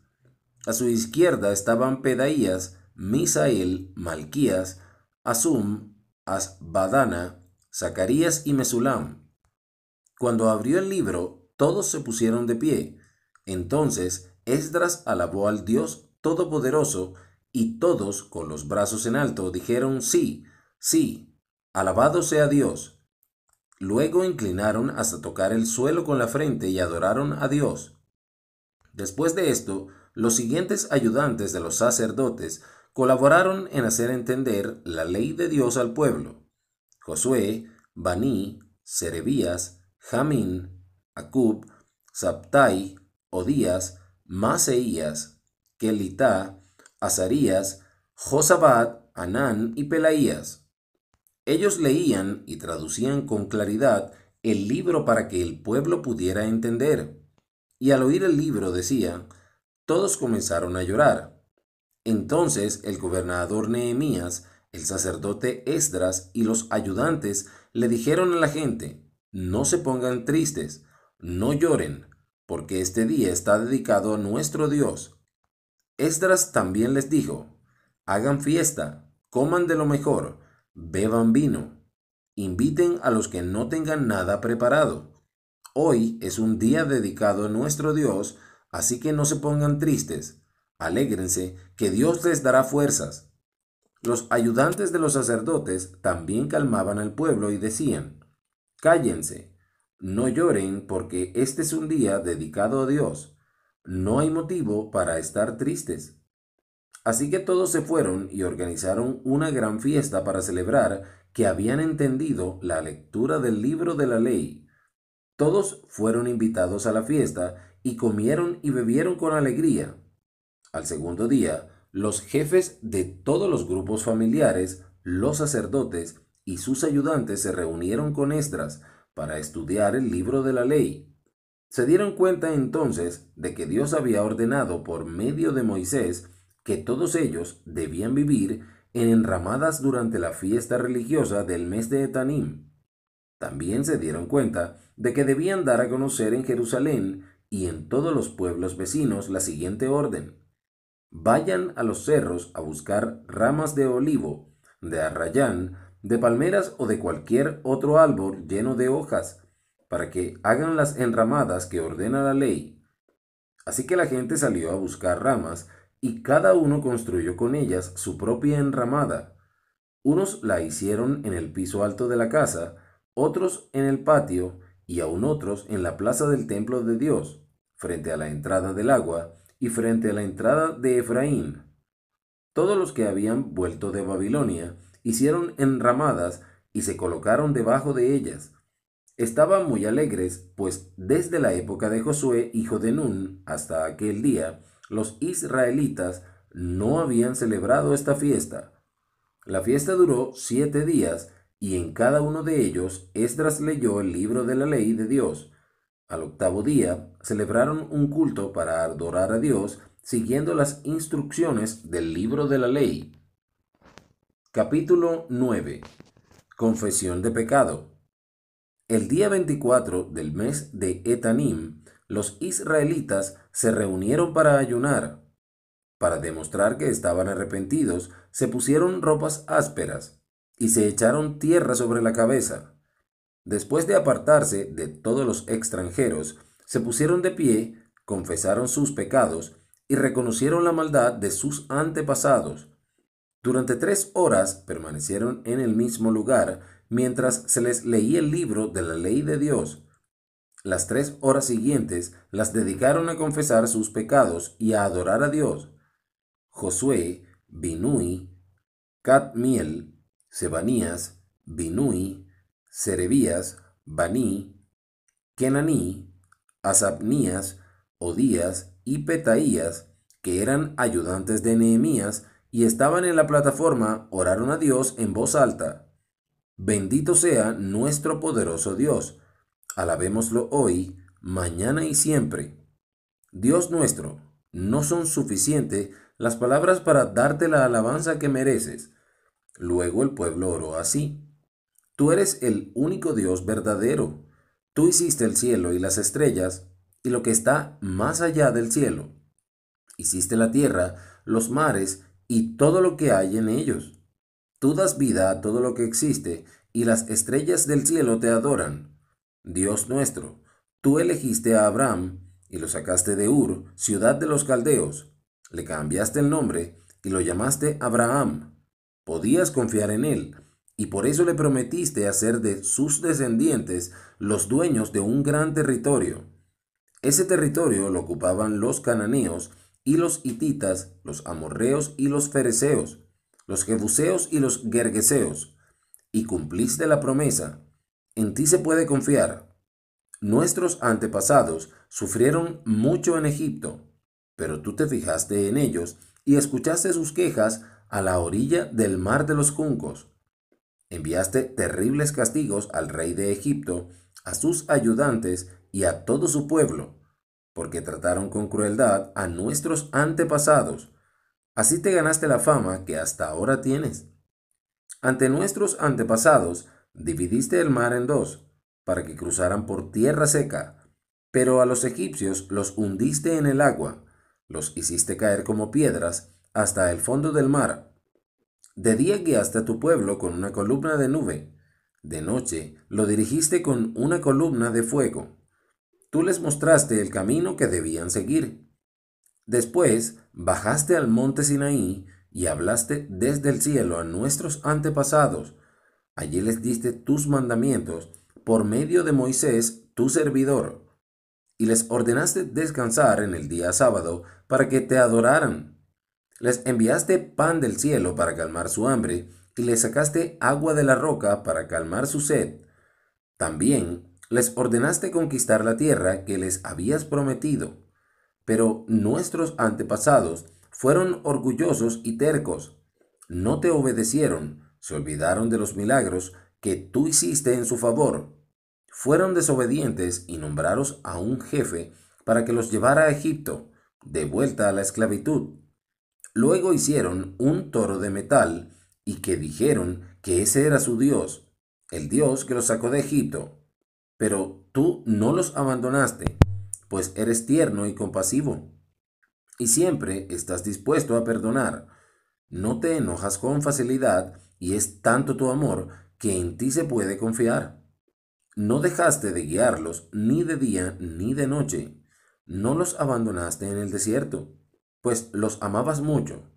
A: A su izquierda estaban Pedaías, Misael, Malquías, Asum, Asbadana, Zacarías y Mesulam. Cuando abrió el libro, todos se pusieron de pie. Entonces Esdras alabó al Dios Todopoderoso, y todos, con los brazos en alto, dijeron sí, sí, alabado sea Dios. Luego inclinaron hasta tocar el suelo con la frente y adoraron a Dios. Después de esto, los siguientes ayudantes de los sacerdotes colaboraron en hacer entender la ley de Dios al pueblo: Josué, Baní, Serebías, Jamín, Acub, Sabtai, Odías, Maseías, Kelitá, Azarías, Josabad, Anán y Pelaías. Ellos leían y traducían con claridad el libro para que el pueblo pudiera entender. Y al oír el libro decían, todos comenzaron a llorar. Entonces el gobernador Nehemías, el sacerdote Esdras y los ayudantes le dijeron a la gente, no se pongan tristes, no lloren, porque este día está dedicado a nuestro Dios. Esdras también les dijo, hagan fiesta, coman de lo mejor, beban vino, inviten a los que no tengan nada preparado. Hoy es un día dedicado a nuestro Dios, así que no se pongan tristes. Alégrense, que Dios les dará fuerzas. Los ayudantes de los sacerdotes también calmaban al pueblo y decían: Cállense, no lloren, porque este es un día dedicado a Dios. No hay motivo para estar tristes. Así que todos se fueron y organizaron una gran fiesta para celebrar que habían entendido la lectura del libro de la ley. Todos fueron invitados a la fiesta y comieron y bebieron con alegría. Al segundo día, los jefes de todos los grupos familiares, los sacerdotes y sus ayudantes se reunieron con Esdras para estudiar el libro de la ley. Se dieron cuenta entonces de que Dios había ordenado por medio de Moisés que todos ellos debían vivir en enramadas durante la fiesta religiosa del mes de Etanim. También se dieron cuenta de que debían dar a conocer en Jerusalén y en todos los pueblos vecinos la siguiente orden: vayan a los cerros a buscar ramas de olivo, de arrayán, de palmeras o de cualquier otro árbol lleno de hojas, para que hagan las enramadas que ordena la ley. Así que la gente salió a buscar ramas y cada uno construyó con ellas su propia enramada. Unos la hicieron en el piso alto de la casa, otros en el patio y aún otros en la plaza del templo de Dios, frente a la entrada del agua y frente a la entrada de Efraín. Todos los que habían vuelto de Babilonia hicieron enramadas y se colocaron debajo de ellas. Estaban muy alegres, pues desde la época de Josué, hijo de Nun, hasta aquel día, los israelitas no habían celebrado esta fiesta. La fiesta duró 7 días, y en cada uno de ellos Esdras leyó el libro de la ley de Dios. Al octavo día celebraron un culto para adorar a Dios, siguiendo las instrucciones del libro de la ley. Capítulo 9. Confesión de pecado. El día 24 del mes de Etanim, los israelitas se reunieron para ayunar. Para demostrar que estaban arrepentidos, se pusieron ropas ásperas y se echaron tierra sobre la cabeza. Después de apartarse de todos los extranjeros, se pusieron de pie, confesaron sus pecados y reconocieron la maldad de sus antepasados. Durante 3 horas permanecieron en el mismo lugar mientras se les leía el libro de la ley de Dios. Las 3 horas siguientes las dedicaron a confesar sus pecados y a adorar a Dios. Josué, Binui, Cadmiel, Sebanías, Binui, Serebías, Baní, Kenaní, Asabnías, Odías y Petaías, que eran ayudantes de Nehemías y estaban en la plataforma, oraron a Dios en voz alta: Bendito sea nuestro poderoso Dios. Alabémoslo hoy, mañana y siempre. Dios nuestro, no son suficientes las palabras para darte la alabanza que mereces. Luego el pueblo oró así: Tú eres el único Dios verdadero. Tú hiciste el cielo y las estrellas y lo que está más allá del cielo. Hiciste la tierra, los mares y todo lo que hay en ellos. Tú das vida a todo lo que existe y las estrellas del cielo te adoran. Dios nuestro, tú elegiste a Abraham y lo sacaste de Ur, ciudad de los caldeos. Le cambiaste el nombre y lo llamaste Abraham. Podías confiar en él, y por eso le prometiste hacer de sus descendientes los dueños de un gran territorio. Ese territorio lo ocupaban los cananeos y los hititas, los amorreos y los fereceos, los jebuseos y los gergeseos, y cumpliste la promesa. En ti se puede confiar. Nuestros antepasados sufrieron mucho en Egipto, pero tú te fijaste en ellos y escuchaste sus quejas a la orilla del mar de los juncos. Enviaste terribles castigos al rey de Egipto, a sus ayudantes y a todo su pueblo, porque trataron con crueldad a nuestros antepasados. Así te ganaste la fama que hasta ahora tienes. Ante nuestros antepasados dividiste el mar en dos, para que cruzaran por tierra seca, pero a los egipcios los hundiste en el agua, los hiciste caer como piedras hasta el fondo del mar. De día guiaste a tu pueblo con una columna de nube, de noche lo dirigiste con una columna de fuego. Tú les mostraste el camino que debían seguir. Después bajaste al monte Sinaí y hablaste desde el cielo a nuestros antepasados. Allí les diste tus mandamientos por medio de Moisés, tu servidor, y les ordenaste descansar en el día sábado para que te adoraran. Les enviaste pan del cielo para calmar su hambre, y les sacaste agua de la roca para calmar su sed. También les ordenaste conquistar la tierra que les habías prometido. Pero nuestros antepasados fueron orgullosos y tercos. No te obedecieron, se olvidaron de los milagros que tú hiciste en su favor. Fueron desobedientes y nombraron a un jefe para que los llevara a Egipto, de vuelta a la esclavitud. Luego hicieron un toro de metal y que dijeron que ese era su Dios, el Dios que los sacó de Egipto. Pero tú no los abandonaste, pues eres tierno y compasivo, y siempre estás dispuesto a perdonar. No te enojas con facilidad, y es tanto tu amor que en ti se puede confiar. No dejaste de guiarlos ni de día ni de noche. No los abandonaste en el desierto, pues los amabas mucho.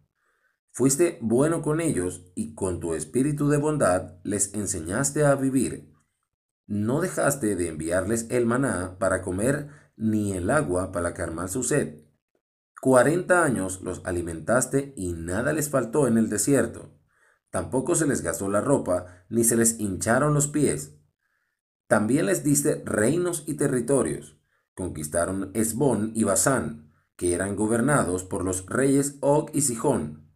A: Fuiste bueno con ellos y con tu espíritu de bondad les enseñaste a vivir. No dejaste de enviarles el maná para comer ni el agua para calmar su sed. 40 años los alimentaste y nada les faltó en el desierto. Tampoco se les gastó la ropa ni se les hincharon los pies. También les diste reinos y territorios. Conquistaron Hesbón y Basán, que eran gobernados por los reyes Og y Sihón.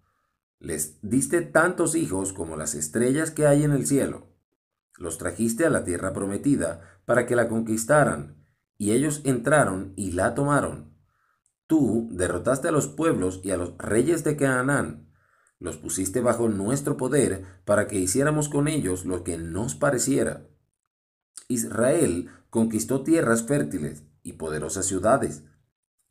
A: Les diste tantos hijos como las estrellas que hay en el cielo. Los trajiste a la tierra prometida para que la conquistaran, y ellos entraron y la tomaron. Tú derrotaste a los pueblos y a los reyes de Canaán. Los pusiste bajo nuestro poder para que hiciéramos con ellos lo que nos pareciera. Israel conquistó tierras fértiles y poderosas ciudades.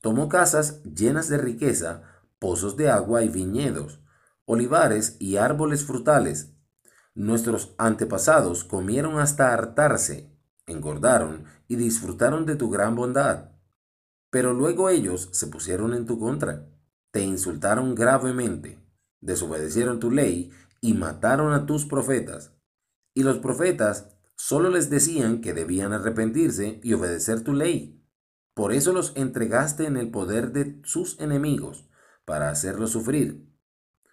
A: Tomó casas llenas de riqueza, pozos de agua y viñedos, olivares y árboles frutales. Nuestros antepasados comieron hasta hartarse, engordaron y disfrutaron de tu gran bondad. Pero luego ellos se pusieron en tu contra, te insultaron gravemente, desobedecieron tu ley y mataron a tus profetas. Y los profetas solo les decían que debían arrepentirse y obedecer tu ley. Por eso los entregaste en el poder de sus enemigos, para hacerlos sufrir.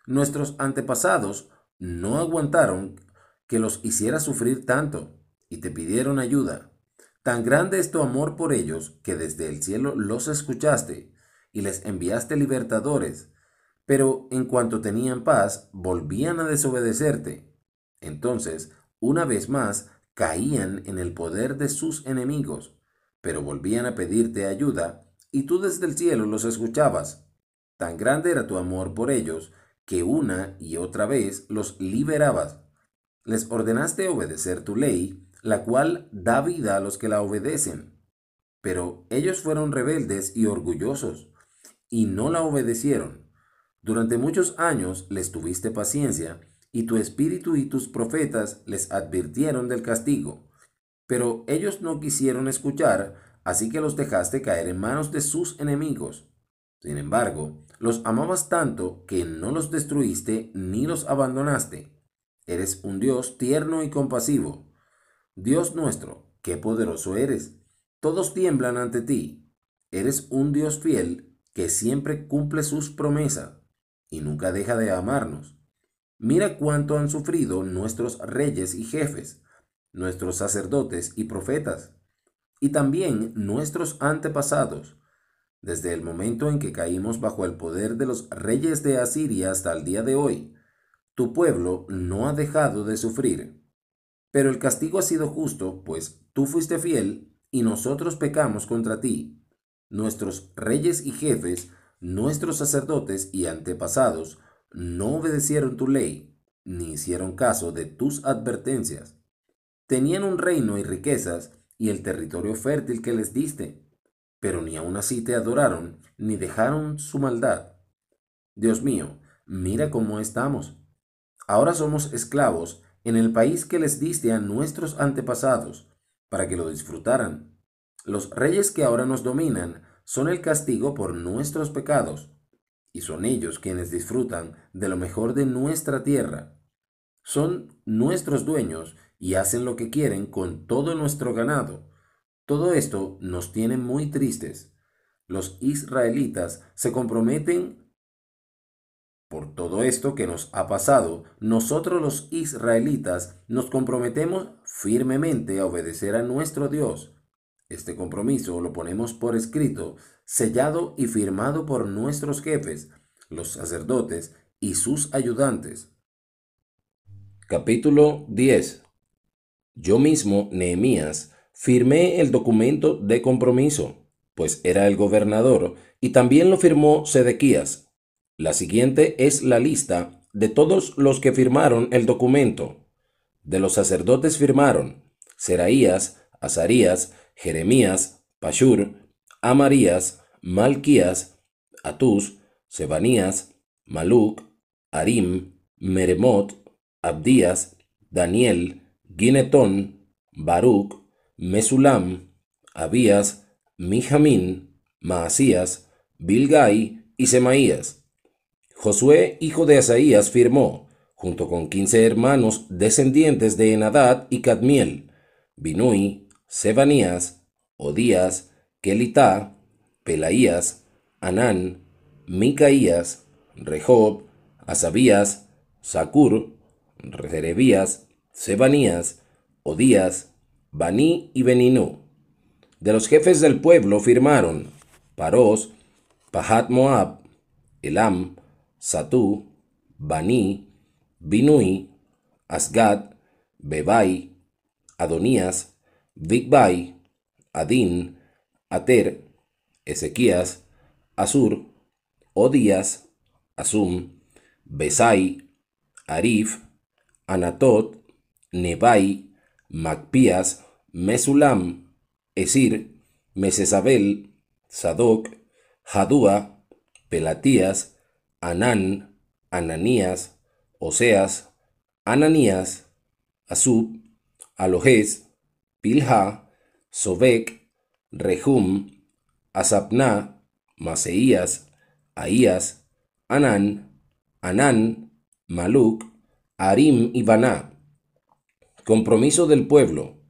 A: Nuestros antepasados no aguantaron que los hicieras sufrir tanto, y te pidieron ayuda. Tan grande es tu amor por ellos que desde el cielo los escuchaste y les enviaste libertadores. Pero en cuanto tenían paz, volvían a desobedecerte. Entonces, una vez más, caían en el poder de sus enemigos, pero volvían a pedirte ayuda, y tú desde el cielo los escuchabas. Tan grande era tu amor por ellos, que una y otra vez los liberabas. Les ordenaste obedecer tu ley, la cual da vida a los que la obedecen. Pero ellos fueron rebeldes y orgullosos, y no la obedecieron. Durante muchos años les tuviste paciencia, y tu espíritu y tus profetas les advirtieron del castigo. Pero ellos no quisieron escuchar, así que los dejaste caer en manos de sus enemigos. Sin embargo, los amabas tanto que no los destruiste ni los abandonaste. Eres un Dios tierno y compasivo. Dios nuestro, qué poderoso eres. Todos tiemblan ante ti. Eres un Dios fiel que siempre cumple sus promesas y nunca deja de amarnos. Mira cuánto han sufrido nuestros reyes y jefes, nuestros sacerdotes y profetas, y también nuestros antepasados, desde el momento en que caímos bajo el poder de los reyes de Asiria hasta el día de hoy. Tu pueblo no ha dejado de sufrir. Pero el castigo ha sido justo, pues tú fuiste fiel y nosotros pecamos contra ti. Nuestros reyes y jefes, nuestros sacerdotes y antepasados no obedecieron tu ley, ni hicieron caso de tus advertencias. Tenían un reino y riquezas y el territorio fértil que les diste, pero ni aun así te adoraron, ni dejaron su maldad. Dios mío, mira cómo estamos. Ahora somos esclavos en el país que les diste a nuestros antepasados, para que lo disfrutaran. Los reyes que ahora nos dominan son el castigo por nuestros pecados, y son ellos quienes disfrutan de lo mejor de nuestra tierra. Son nuestros dueños y hacen lo que quieren con todo nuestro ganado. Todo esto nos tiene muy tristes. Los israelitas se comprometen por todo esto que nos ha pasado. Nosotros los israelitas nos comprometemos firmemente a obedecer a nuestro Dios. Este compromiso lo ponemos por escrito, sellado y firmado por nuestros jefes, los sacerdotes y sus ayudantes. Capítulo 10. Yo mismo, Nehemías, firmé el documento de compromiso, pues era el gobernador, y también lo firmó Sedequías. La siguiente es la lista de todos los que firmaron el documento. De los sacerdotes firmaron Seraías, Azarías, Jeremías, Pashur, Amarías, Malquías, Atús, Sebanías, Maluc, Arim, Meremot, Abdías, Daniel, Ginetón, Baruc, Mesulam, Abías, Mijamín, Maasías, Bilgai y Semaías. Josué, hijo de Asaías, firmó, junto con 15 hermanos descendientes de Enadad y Cadmiel, Binui, Sebanías, Odías, Kelitá, Pelaías, Anán, Micaías, Rehob, Asabías, Sacur, Serebías, Sebanías, Odías, Baní y Beninu. De los jefes del pueblo firmaron Parós, Pahat Moab, Elam, Satú, Baní, Binui, Asgad, Bebai, Adonías, Bigbai, Adín, Ater, Ezequías, Asur, Odías, Asum, Besai, Arif, Anatot, Nebai, Macpías, Mesulam, Esir, Mesesabel, Sadoc, Jadúa, Pelatías, Anán, Ananías, Oseas, Ananías, Asub, Alojes, Pilha, Sobek, Rehum, Asapná, Maseías, Ahías, Anán, Maluc, Arim y Baná. Compromiso del pueblo.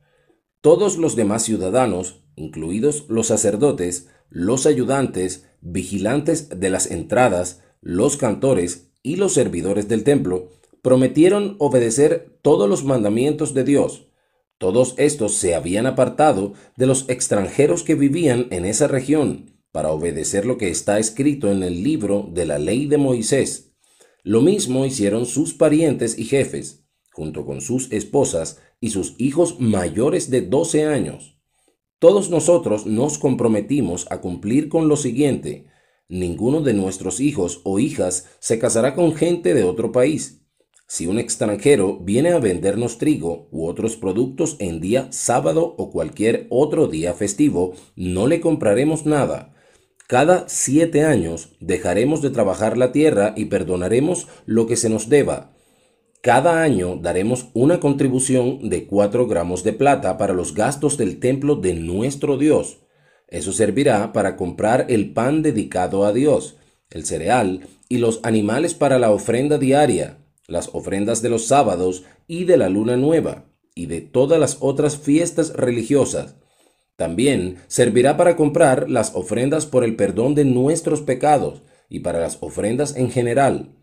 A: Todos los demás ciudadanos, incluidos los sacerdotes, los ayudantes, vigilantes de las entradas, los cantores y los servidores del templo, prometieron obedecer todos los mandamientos de Dios. Todos estos se habían apartado de los extranjeros que vivían en esa región para obedecer lo que está escrito en el libro de la ley de Moisés. Lo mismo hicieron sus parientes y jefes, junto con sus esposas y sus hijos mayores de 12 años. Todos nosotros nos comprometimos a cumplir con lo siguiente: ninguno de nuestros hijos o hijas se casará con gente de otro país. Si un extranjero viene a vendernos trigo u otros productos en día sábado o cualquier otro día festivo, no le compraremos nada. Cada 7 años dejaremos de trabajar la tierra y perdonaremos lo que se nos deba. Cada año daremos una contribución de 4 gramos de plata para los gastos del templo de nuestro Dios. Eso servirá para comprar el pan dedicado a Dios, el cereal y los animales para la ofrenda diaria, las ofrendas de los sábados y de la luna nueva, y de todas las otras fiestas religiosas. También servirá para comprar las ofrendas por el perdón de nuestros pecados y para las ofrendas en general.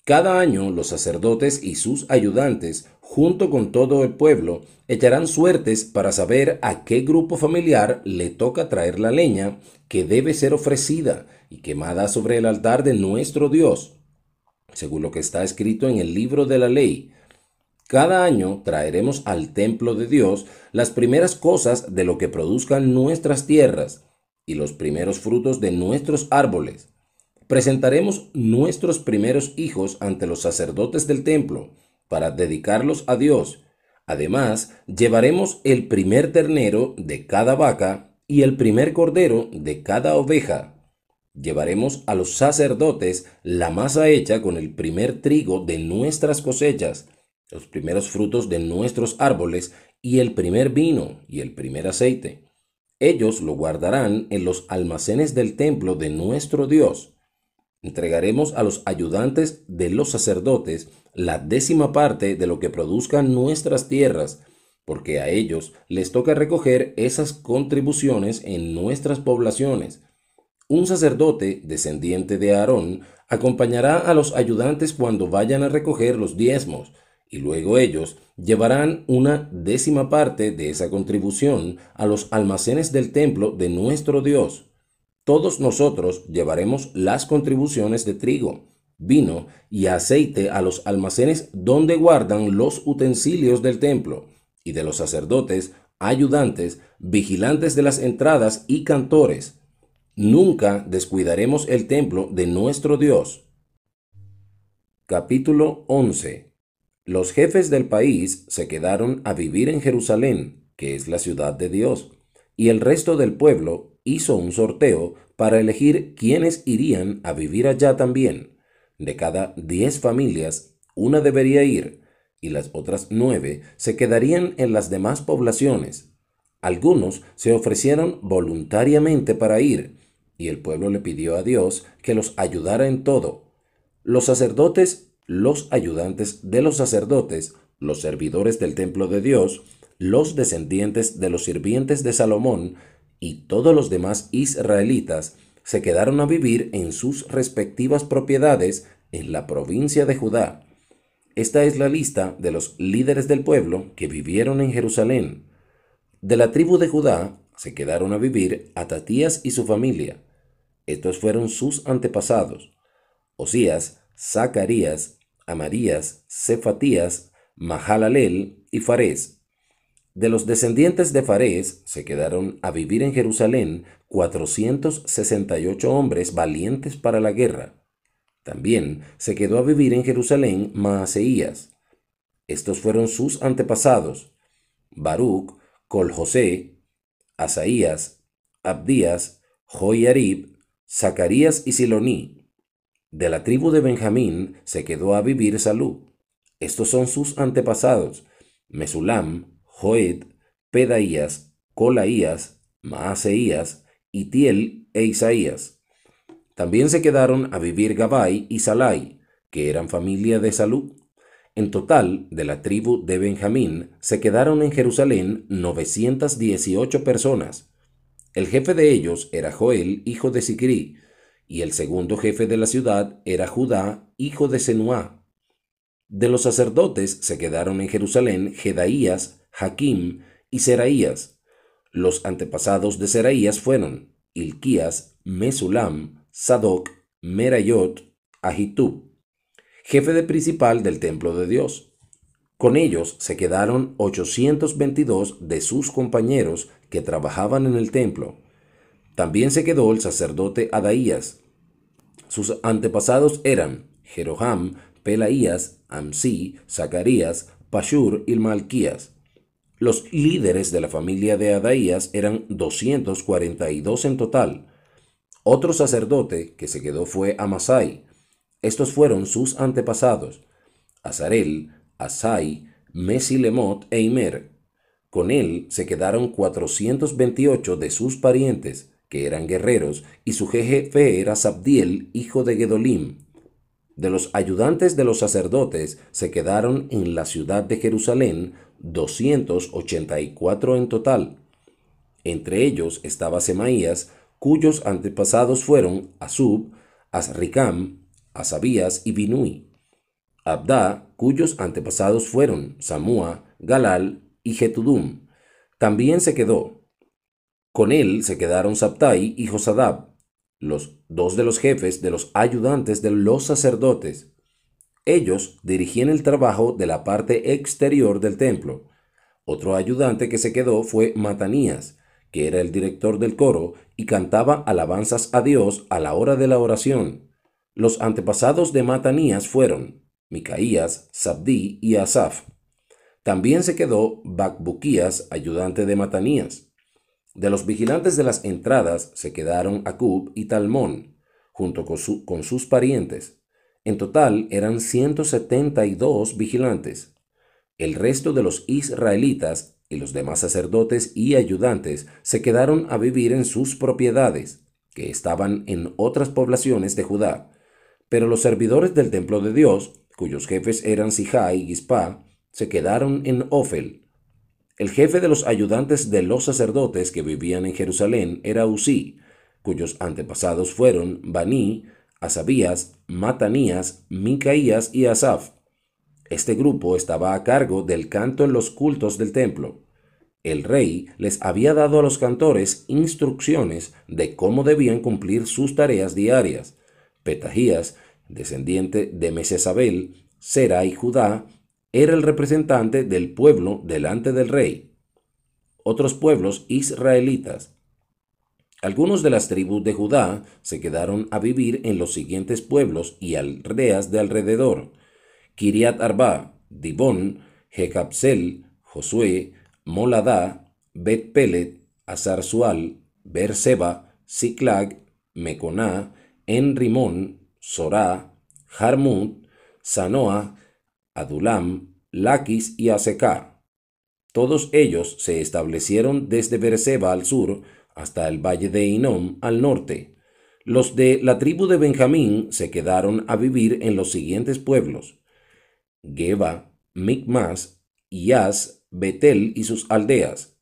A: Cada año los sacerdotes y sus ayudantes, junto con todo el pueblo, echarán suertes para saber a qué grupo familiar le toca traer la leña que debe ser ofrecida y quemada sobre el altar de nuestro Dios, según lo que está escrito en el libro de la ley. Cada año traeremos al templo de Dios las primeras cosas de lo que produzcan nuestras tierras y los primeros frutos de nuestros árboles. Presentaremos nuestros primeros hijos ante los sacerdotes del templo para dedicarlos a Dios. Además, llevaremos el primer ternero de cada vaca y el primer cordero de cada oveja. Llevaremos a los sacerdotes la masa hecha con el primer trigo de nuestras cosechas, los primeros frutos de nuestros árboles y el primer vino y el primer aceite. Ellos lo guardarán en los almacenes del templo de nuestro Dios. Entregaremos a los ayudantes de los sacerdotes la 10ª parte de lo que produzcan nuestras tierras, porque a ellos les toca recoger esas contribuciones en nuestras poblaciones. Un sacerdote descendiente de Aarón acompañará a los ayudantes cuando vayan a recoger los diezmos, y luego ellos llevarán una 10ª parte de esa contribución a los almacenes del templo de nuestro Dios. Todos nosotros llevaremos las contribuciones de trigo, vino y aceite a los almacenes donde guardan los utensilios del templo, y de los sacerdotes, ayudantes, vigilantes de las entradas y cantores. Nunca descuidaremos el templo de nuestro Dios. Capítulo 11. Los jefes del país se quedaron a vivir en Jerusalén, que es la ciudad de Dios, y el resto del pueblo hizo un sorteo para elegir quiénes irían a vivir allá también. De cada 10 familias, una debería ir, y las otras 9 se quedarían en las demás poblaciones. Algunos se ofrecieron voluntariamente para ir, y el pueblo le pidió a Dios que los ayudara en todo. Los sacerdotes, los ayudantes de los sacerdotes, los servidores del templo de Dios, los descendientes de los sirvientes de Salomón y todos los demás israelitas se quedaron a vivir en sus respectivas propiedades en la provincia de Judá. Esta es la lista de los líderes del pueblo que vivieron en Jerusalén. De la tribu de Judá se quedaron a vivir Atatías y su familia. Estos fueron sus antepasados: Osías, Zacarías, Amarías, Cefatías, Mahalaleel y Farés. De los descendientes de Farés se quedaron a vivir en Jerusalén 468 hombres valientes para la guerra. También se quedó a vivir en Jerusalén Maaseías. Estos fueron sus antepasados: Baruc, Col-José, Asaías, Abdías, Joiarib, Zacarías y Siloní. De la tribu de Benjamín se quedó a vivir Salú. Estos son sus antepasados: Mesulam, Joed, Pedaías, Colaías, Maaseías, Itiel e Isaías. También se quedaron a vivir Gabai y Salai, que eran familia de Salú. En total, de la tribu de Benjamín se quedaron en Jerusalén 918 personas. El jefe de ellos era Joel, hijo de Sicri, y el segundo jefe de la ciudad era Judá, hijo de Senuá. De los sacerdotes se quedaron en Jerusalén Jedaías, Jaquim y Seraías. Los antepasados de Seraías fueron Hilquías, Mesulam, Sadoc, Merayot, Ahitub, jefe de principal del templo de Dios. Con ellos se quedaron 822 de sus compañeros que trabajaban en el templo. También se quedó el sacerdote Adaías. Sus antepasados eran Jeroham, Pelaías, Amsi, Zacarías, Pashur y Malquías. Los líderes de la familia de Adaías eran 242 en total. Otro sacerdote que se quedó fue Amasai. Estos fueron sus antepasados: Azarel, Asai, Mesilemot e Imer. Con él se quedaron 428 de sus parientes, que eran guerreros, y su jefe era Sabdiel, hijo de Gedolim. De los ayudantes de los sacerdotes se quedaron en la ciudad de Jerusalén 284 en total. Entre ellos estaba Semaías, cuyos antepasados fueron Asub, Azricam, Asabías y Binui. Abdá, cuyos antepasados fueron Samúa, Galal y Jetudum, también se quedó. Con él se quedaron Sabtai y Josadab, los dos de los jefes de los ayudantes de los sacerdotes. Ellos dirigían el trabajo de la parte exterior del templo. Otro ayudante que se quedó fue Matanías, que era el director del coro y cantaba alabanzas a Dios a la hora de la oración. Los antepasados de Matanías fueron Micaías, Sabdí y Asaf. También se quedó Bacbuquías, ayudante de Matanías. De los vigilantes de las entradas se quedaron Acub y Talmón, junto con sus parientes. En total eran 172 vigilantes. El resto de los israelitas y los demás sacerdotes y ayudantes se quedaron a vivir en sus propiedades, que estaban en otras poblaciones de Judá. Pero los servidores del templo de Dios, cuyos jefes eran Sijá y Gispa, se quedaron en Ofel. El jefe de los ayudantes de los sacerdotes que vivían en Jerusalén era Usí, cuyos antepasados fueron Baní, Asabías, Matanías, Micaías y Asaf. Este grupo estaba a cargo del canto en los cultos del templo. El rey les había dado a los cantores instrucciones de cómo debían cumplir sus tareas diarias. Petajías, descendiente de Mesesabel, Sera y Judá, era el representante del pueblo delante del rey. Otros pueblos israelitas. Algunos de las tribus de Judá se quedaron a vivir en los siguientes pueblos y aldeas de alrededor: Kiriat Arba, Dibón, Jecabsel, Josué, Moladá, Bet Pelet, Azar Sual, Beerseba, Siclag, Meconá, En Rimón, Sorá, Jarmut, Sanoa, Adulam, Laquis y Aseká. Todos ellos se establecieron desde Beerseba al sur hasta el valle de Hinnom al norte. Los de la tribu de Benjamín se quedaron a vivir en los siguientes pueblos: Geba, Micmas, Ias, Betel y sus aldeas.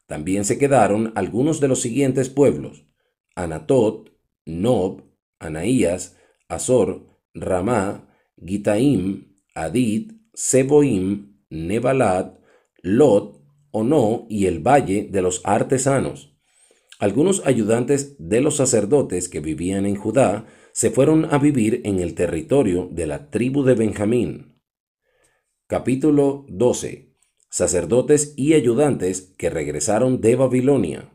A: También se quedaron algunos de los siguientes pueblos: Anatot, Nob, Anaías, Azor, Ramá, Gitaim, Adid, Seboim, Nebalad, Lot, Ono y el valle de los artesanos. Algunos ayudantes de los sacerdotes que vivían en Judá se fueron a vivir en el territorio de la tribu de Benjamín. Capítulo 12. Sacerdotes y ayudantes que regresaron de Babilonia.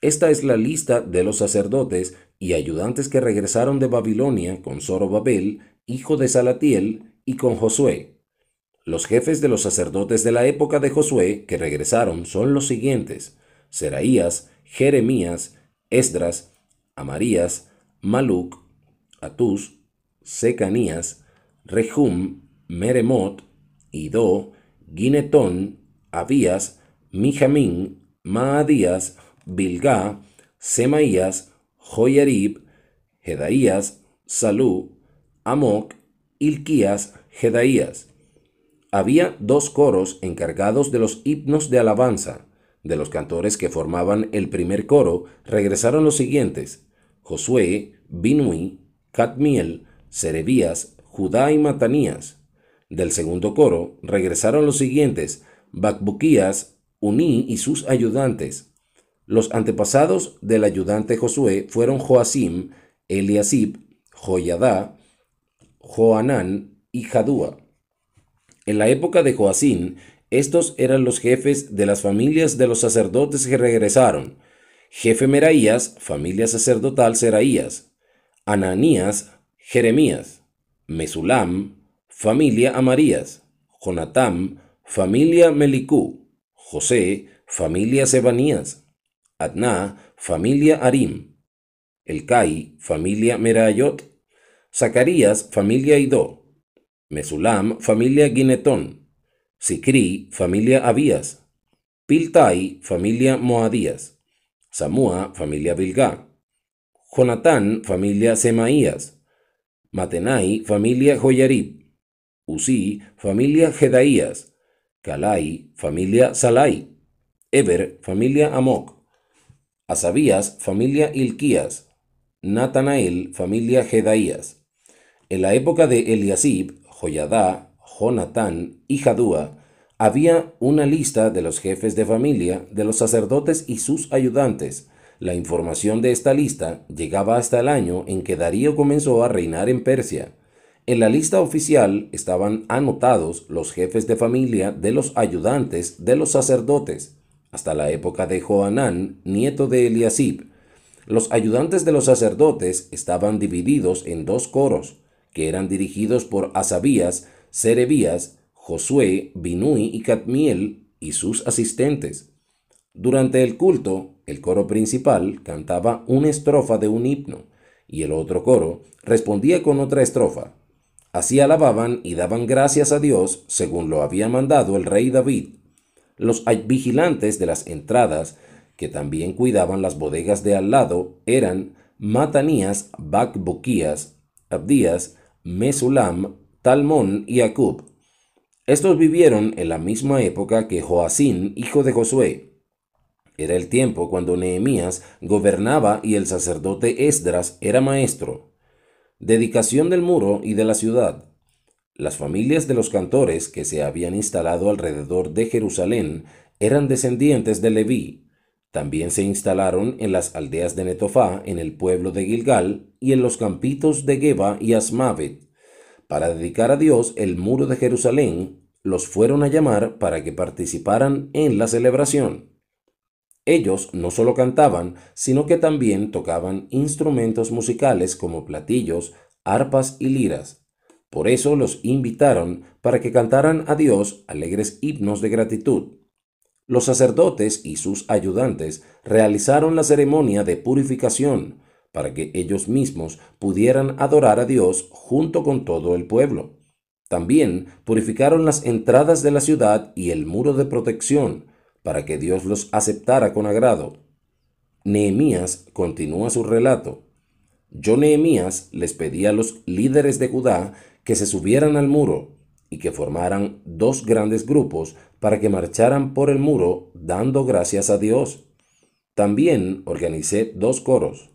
A: Esta es la lista de los sacerdotes y ayudantes que regresaron de Babilonia con Zorobabel, hijo de Salatiel, y con Josué. Los jefes de los sacerdotes de la época de Josué que regresaron son los siguientes: Seraías, Jeremías, Esdras, Amarías, Maluc, Atús, Secanías, Rehum, Meremot, Idó, Ginetón, Abías, Mijamín, Maadías, Bilgá, Semaías, Joyarib, Jedaías, Salú, Amoc, Hilquías, Jedaías. Había 2 coros encargados de los himnos de alabanza. De los cantores que formaban el primer coro regresaron los siguientes: Josué, Binui, Cadmiel, Serebías, Judá y Matanías. Del segundo coro regresaron los siguientes: Bacbuquías, Uní y sus ayudantes. Los antepasados del ayudante Josué fueron Joacim, Eliasib, Joyadá, Joanán y Jadúa. En la época de Joacim, estos eran los jefes de las familias de los sacerdotes que regresaron: jefe Meraías, familia sacerdotal Seraías; Ananías, Jeremías; Mesulam, familia Amarías; Jonatam, familia Melicú; José, familia Sebanías; Adná, familia Arim; Elcai, familia Merayot; Zacarías, familia Idó; Mesulam, familia Ginetón; Sicri, familia Abías; Piltai, familia Moadías; Samúa, familia Bilgá; Jonatán, familia Semaías; Matenai, familia Joyarib; Usí, familia Jedaías; Calai, familia Salai; Eber, familia Amoc; Asabías, familia Hilquías; Natanael, familia Jedaías. En la época de Eliasib, Joyadá, Jonatán y Jadúa, había una lista de los jefes de familia, de los sacerdotes y sus ayudantes. La información de esta lista llegaba hasta el año en que Darío comenzó a reinar en Persia. En la lista oficial estaban anotados los jefes de familia de los ayudantes de los sacerdotes, hasta la época de Johanán, nieto de Eliasib. Los ayudantes de los sacerdotes estaban divididos en 2 coros, que eran dirigidos por Asabías, Serebías, Josué, Binui y Cadmiel y sus asistentes. Durante el culto, el coro principal cantaba una estrofa de un himno, y el otro coro respondía con otra estrofa. Así alababan y daban gracias a Dios según lo había mandado el rey David. Los vigilantes de las entradas, que también cuidaban las bodegas de al lado, eran Matanías, Bacbuquías, Abdías, Mesulam, Talmón y Acub. Estos vivieron en la misma época que Joacín, hijo de Josué. Era el tiempo cuando Nehemías gobernaba y el sacerdote Esdras era maestro. Dedicación del muro y de la ciudad. Las familias de los cantores que se habían instalado alrededor de Jerusalén eran descendientes de Leví. También se instalaron en las aldeas de Netofá, en el pueblo de Gilgal, y en los campitos de Geba y Asmavet. Para dedicar a Dios el muro de Jerusalén, los fueron a llamar para que participaran en la celebración. Ellos no solo cantaban, sino que también tocaban instrumentos musicales como platillos, arpas y liras. Por eso los invitaron para que cantaran a Dios alegres himnos de gratitud. Los sacerdotes y sus ayudantes realizaron la ceremonia de purificación para que ellos mismos pudieran adorar a Dios junto con todo el pueblo. También purificaron las entradas de la ciudad y el muro de protección para que Dios los aceptara con agrado. Nehemías continúa su relato. Yo, Nehemías, les pedí a los líderes de Judá que se subieran al muro y que formaran dos grandes grupos para que marcharan por el muro dando gracias a Dios. También organicé dos coros,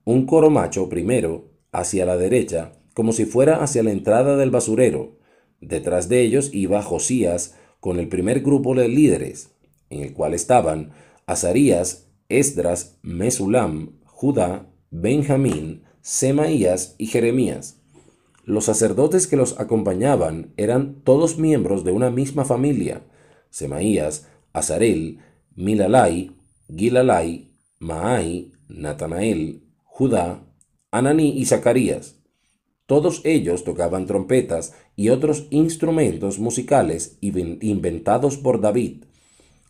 A: un coro macho primero hacia la derecha, como si fuera hacia la entrada del basurero. Detrás de ellos iba Josías con el primer grupo de líderes, en el cual estaban Azarías, Esdras, Mesulam, Judá, Benjamín, Semaías y Jeremías. Los sacerdotes que los acompañaban eran todos miembros de una misma familia: Semaías, Azarel, Milalai, Gilalai, Maai, Natanael, Judá, Ananí y Zacarías. Todos ellos tocaban trompetas y otros instrumentos musicales inventados por David.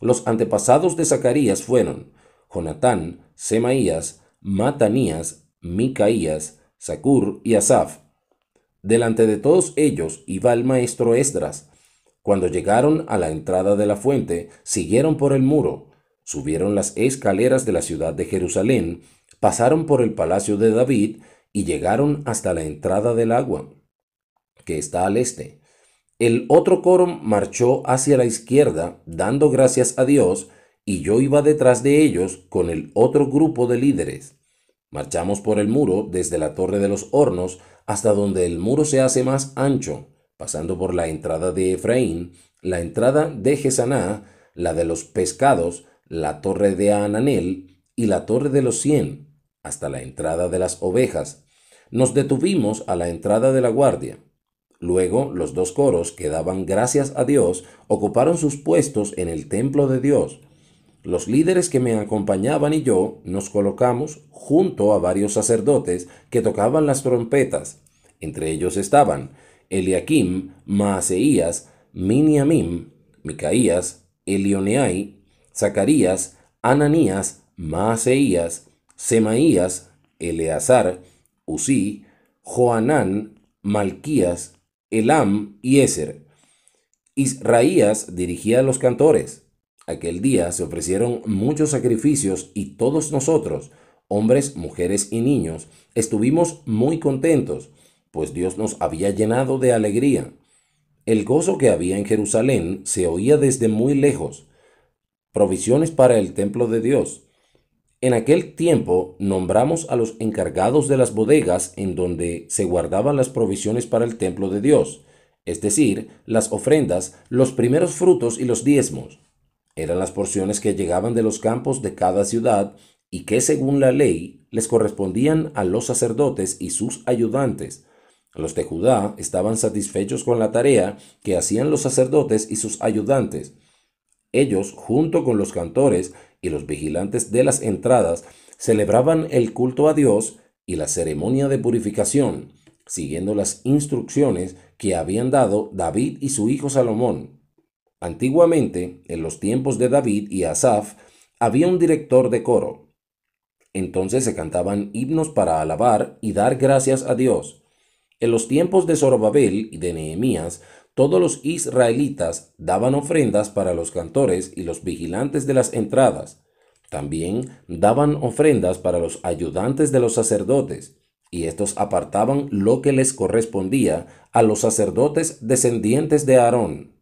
A: Los antepasados de Zacarías fueron Jonatán, Semaías, Matanías, Micaías, Zacur y Asaf. Delante de todos ellos iba el maestro Esdras. Cuando llegaron a la entrada de la fuente, siguieron por el muro, subieron las escaleras de la ciudad de Jerusalén, pasaron por el palacio de David y llegaron hasta la entrada del agua, que está al este. El otro coro marchó hacia la izquierda, dando gracias a Dios, y yo iba detrás de ellos con el otro grupo de líderes. Marchamos por el muro desde la Torre de los Hornos hasta donde el muro se hace más ancho, pasando por la entrada de Efraín, la entrada de Gesaná, la de los pescados, la torre de Ananel y la torre de los 100, hasta la entrada de las ovejas. Nos detuvimos a la entrada de la guardia. Luego los dos coros que daban gracias a Dios ocuparon sus puestos en el templo de Dios. Los líderes que me acompañaban y yo nos colocamos junto a varios sacerdotes que tocaban las trompetas. Entre ellos estaban Eliakim, Maaseías, Miniamim, Micaías, Elioneai, Zacarías, Ananías, Maaseías, Semaías, Eleazar, Usí, Joanán, Malquías, Elam y Eser. Israías dirigía a los cantores. Aquel día se ofrecieron muchos sacrificios y todos nosotros, hombres, mujeres y niños, estuvimos muy contentos, pues Dios nos había llenado de alegría. El gozo que había en Jerusalén se oía desde muy lejos. Provisiones para el templo de Dios. En aquel tiempo nombramos a los encargados de las bodegas en donde se guardaban las provisiones para el templo de Dios, es decir, las ofrendas, los primeros frutos y los diezmos. Eran las porciones que llegaban de los campos de cada ciudad y que, según la ley, les correspondían a los sacerdotes y sus ayudantes. Los de Judá estaban satisfechos con la tarea que hacían los sacerdotes y sus ayudantes. Ellos, junto con los cantores y los vigilantes de las entradas, celebraban el culto a Dios y la ceremonia de purificación, siguiendo las instrucciones que habían dado David y su hijo Salomón. Antiguamente, en los tiempos de David y Asaf, había un director de coro. Entonces se cantaban himnos para alabar y dar gracias a Dios. En los tiempos de Zorobabel y de Nehemías, Todos los israelitas daban ofrendas para los cantores y los vigilantes de las entradas. También daban ofrendas para los ayudantes de los sacerdotes, y estos apartaban lo que les correspondía a los sacerdotes descendientes de Aarón.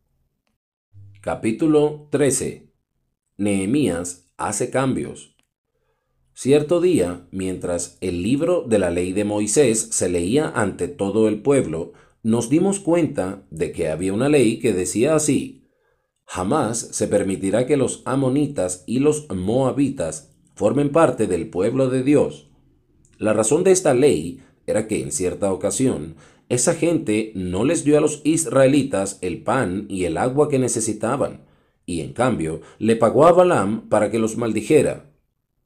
A: Capítulo 13. Nehemías hace cambios. Cierto día, mientras el libro de la ley de Moisés se leía ante todo el pueblo, nos dimos cuenta de que había una ley que decía así: jamás se permitirá que los amonitas y los moabitas formen parte del pueblo de Dios. La razón de esta ley era que en cierta ocasión esa gente no les dio a los israelitas el pan y el agua que necesitaban, y en cambio le pagó a Balaam para que los maldijera.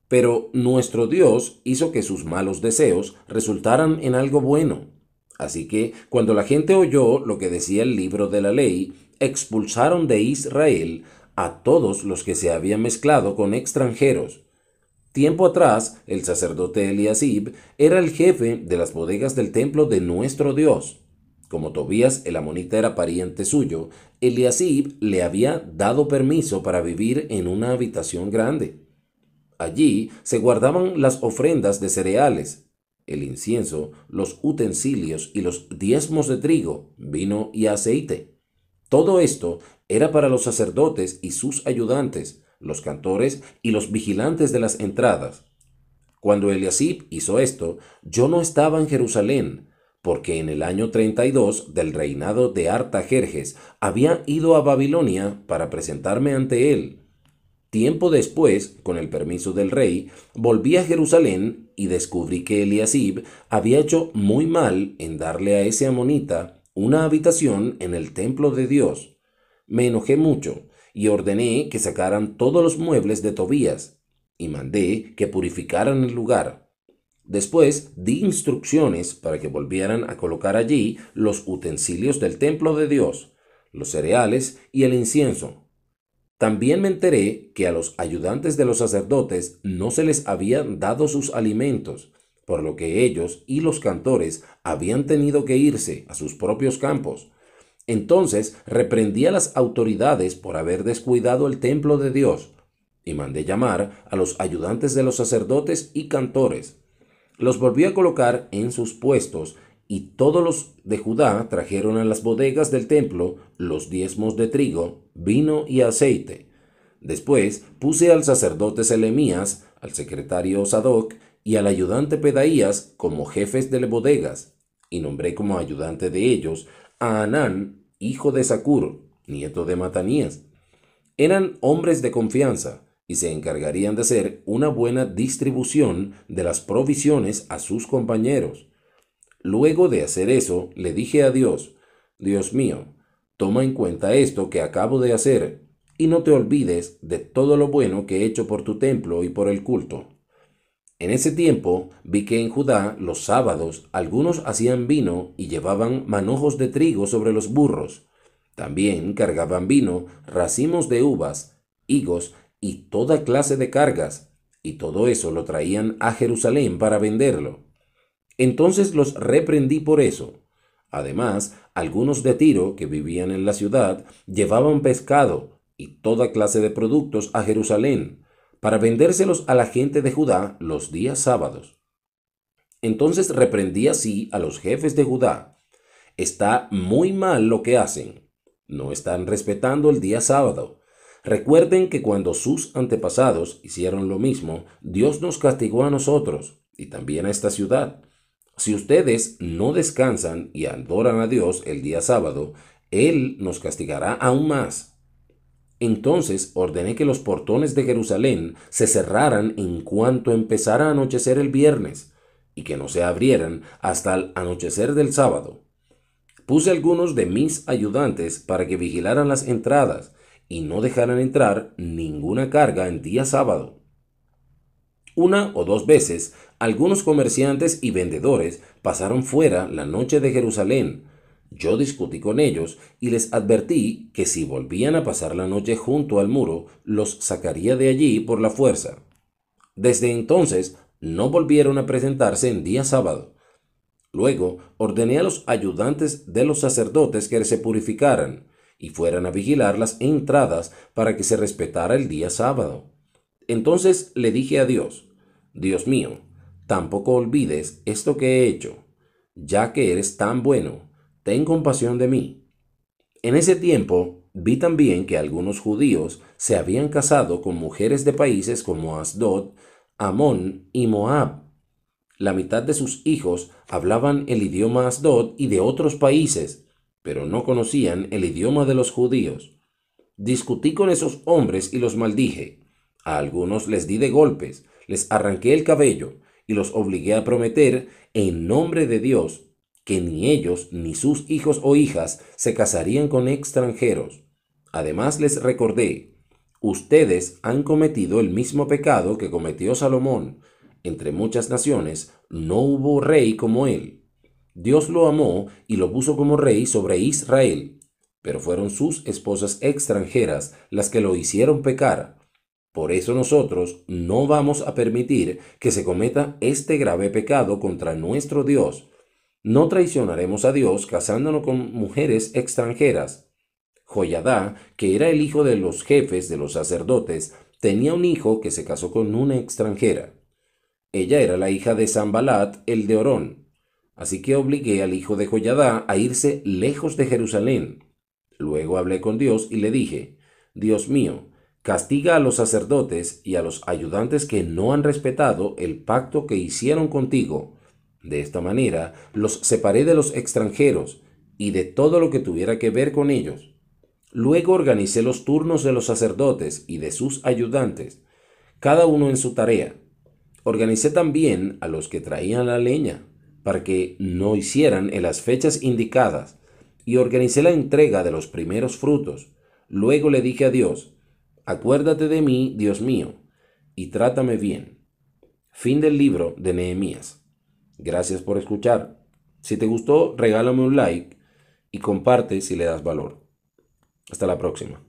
A: Pero nuestro Dios hizo que sus malos deseos resultaran en algo bueno. Así que, cuando la gente oyó lo que decía el libro de la ley, expulsaron de Israel a todos los que se habían mezclado con extranjeros. Tiempo atrás, el sacerdote Eliasib era el jefe de las bodegas del templo de nuestro Dios. Como Tobías el amonita era pariente suyo, Eliasib le había dado permiso para vivir en una habitación grande. Allí se guardaban las ofrendas de cereales, el incienso, los utensilios y los diezmos de trigo, vino y aceite. Todo esto era para los sacerdotes y sus ayudantes, los cantores y los vigilantes de las entradas. Cuando Eliasib hizo esto, yo no estaba en Jerusalén, porque en el año 32 del reinado de Artajerjes había ido a Babilonia para presentarme ante él. Tiempo después, con el permiso del rey, volví a Jerusalén y descubrí que Eliasib había hecho muy mal en darle a ese amonita una habitación en el templo de Dios. Me enojé mucho y ordené que sacaran todos los muebles de Tobías y mandé que purificaran el lugar. Después di instrucciones para que volvieran a colocar allí los utensilios del templo de Dios, los cereales y el incienso. También me enteré que a los ayudantes de los sacerdotes no se les habían dado sus alimentos, por lo que ellos y los cantores habían tenido que irse a sus propios campos. Entonces reprendí a las autoridades por haber descuidado el templo de Dios, y mandé llamar a los ayudantes de los sacerdotes y cantores. Los volví a colocar en sus puestos, y todos los de Judá trajeron a las bodegas del templo los diezmos de trigo, vino y aceite. Después puse al sacerdote Selemías, al secretario Sadoc y al ayudante Pedaías como jefes de bodegas, y nombré como ayudante de ellos a Anán, hijo de Zacur, nieto de Matanías. Eran hombres de confianza y se encargarían de hacer una buena distribución de las provisiones a sus compañeros. Luego de hacer eso, le dije a Dios: Dios mío, toma en cuenta esto que acabo de hacer, y no te olvides de todo lo bueno que he hecho por tu templo y por el culto. En ese tiempo vi que en Judá los sábados algunos hacían vino y llevaban manojos de trigo sobre los burros. También cargaban vino, racimos de uvas, higos y toda clase de cargas, y todo eso lo traían a Jerusalén para venderlo. Entonces los reprendí por eso. Además, algunos de Tiro que vivían en la ciudad llevaban pescado y toda clase de productos a Jerusalén para vendérselos a la gente de Judá los días sábados. Entonces reprendí así a los jefes de Judá: está muy mal lo que hacen. No están respetando el día sábado. Recuerden que cuando sus antepasados hicieron lo mismo, Dios nos castigó a nosotros y también a esta ciudad. Si ustedes no descansan y adoran a Dios el día sábado, Él nos castigará aún más. Entonces ordené que los portones de Jerusalén se cerraran en cuanto empezara a anochecer el viernes, y que no se abrieran hasta el anochecer del sábado. Puse algunos de mis ayudantes para que vigilaran las entradas y no dejaran entrar ninguna carga en día sábado. Una o dos veces, algunos comerciantes y vendedores pasaron fuera la noche de Jerusalén. Yo discutí con ellos y les advertí que si volvían a pasar la noche junto al muro, los sacaría de allí por la fuerza. Desde entonces no volvieron a presentarse en día sábado. Luego ordené a los ayudantes de los sacerdotes que se purificaran y fueran a vigilar las entradas para que se respetara el día sábado. Entonces le dije a Dios, Dios mío, tampoco olvides esto que he hecho. Ya que eres tan bueno, ten compasión de mí. En ese tiempo vi también que algunos judíos se habían casado con mujeres de países como Asdod, Amón y Moab. La mitad de sus hijos hablaban el idioma Asdod y de otros países, pero no conocían el idioma de los judíos. Discutí con esos hombres y los maldije. A algunos les di de golpes, les arranqué el cabello y los obligué a prometer en nombre de Dios que ni ellos ni sus hijos o hijas se casarían con extranjeros. Además les recordé, ustedes han cometido el mismo pecado que cometió Salomón. Entre muchas naciones no hubo rey como él. Dios lo amó y lo puso como rey sobre Israel, pero fueron sus esposas extranjeras las que lo hicieron pecar. Por eso nosotros no vamos a permitir que se cometa este grave pecado contra nuestro Dios. No traicionaremos a Dios casándonos con mujeres extranjeras. Joiada, que era el hijo de los jefes de los sacerdotes, tenía un hijo que se casó con una extranjera. Ella era la hija de Sanbalat, el de Orón. Así que obligué al hijo de Joiada a irse lejos de Jerusalén. Luego hablé con Dios y le dije, Dios mío, castiga a los sacerdotes y a los ayudantes que no han respetado el pacto que hicieron contigo. De esta manera los separé de los extranjeros y de todo lo que tuviera que ver con ellos. Luego organicé los turnos de los sacerdotes y de sus ayudantes, cada uno en su tarea. Organicé también a los que traían la leña, para que no hicieran en las fechas indicadas, y organicé la entrega de los primeros frutos. Luego le dije a Dios, acuérdate de mí, Dios mío, y trátame bien. Fin del libro de Nehemías. Gracias por escuchar. Si te gustó, regálame un like y comparte si le das valor. Hasta la próxima.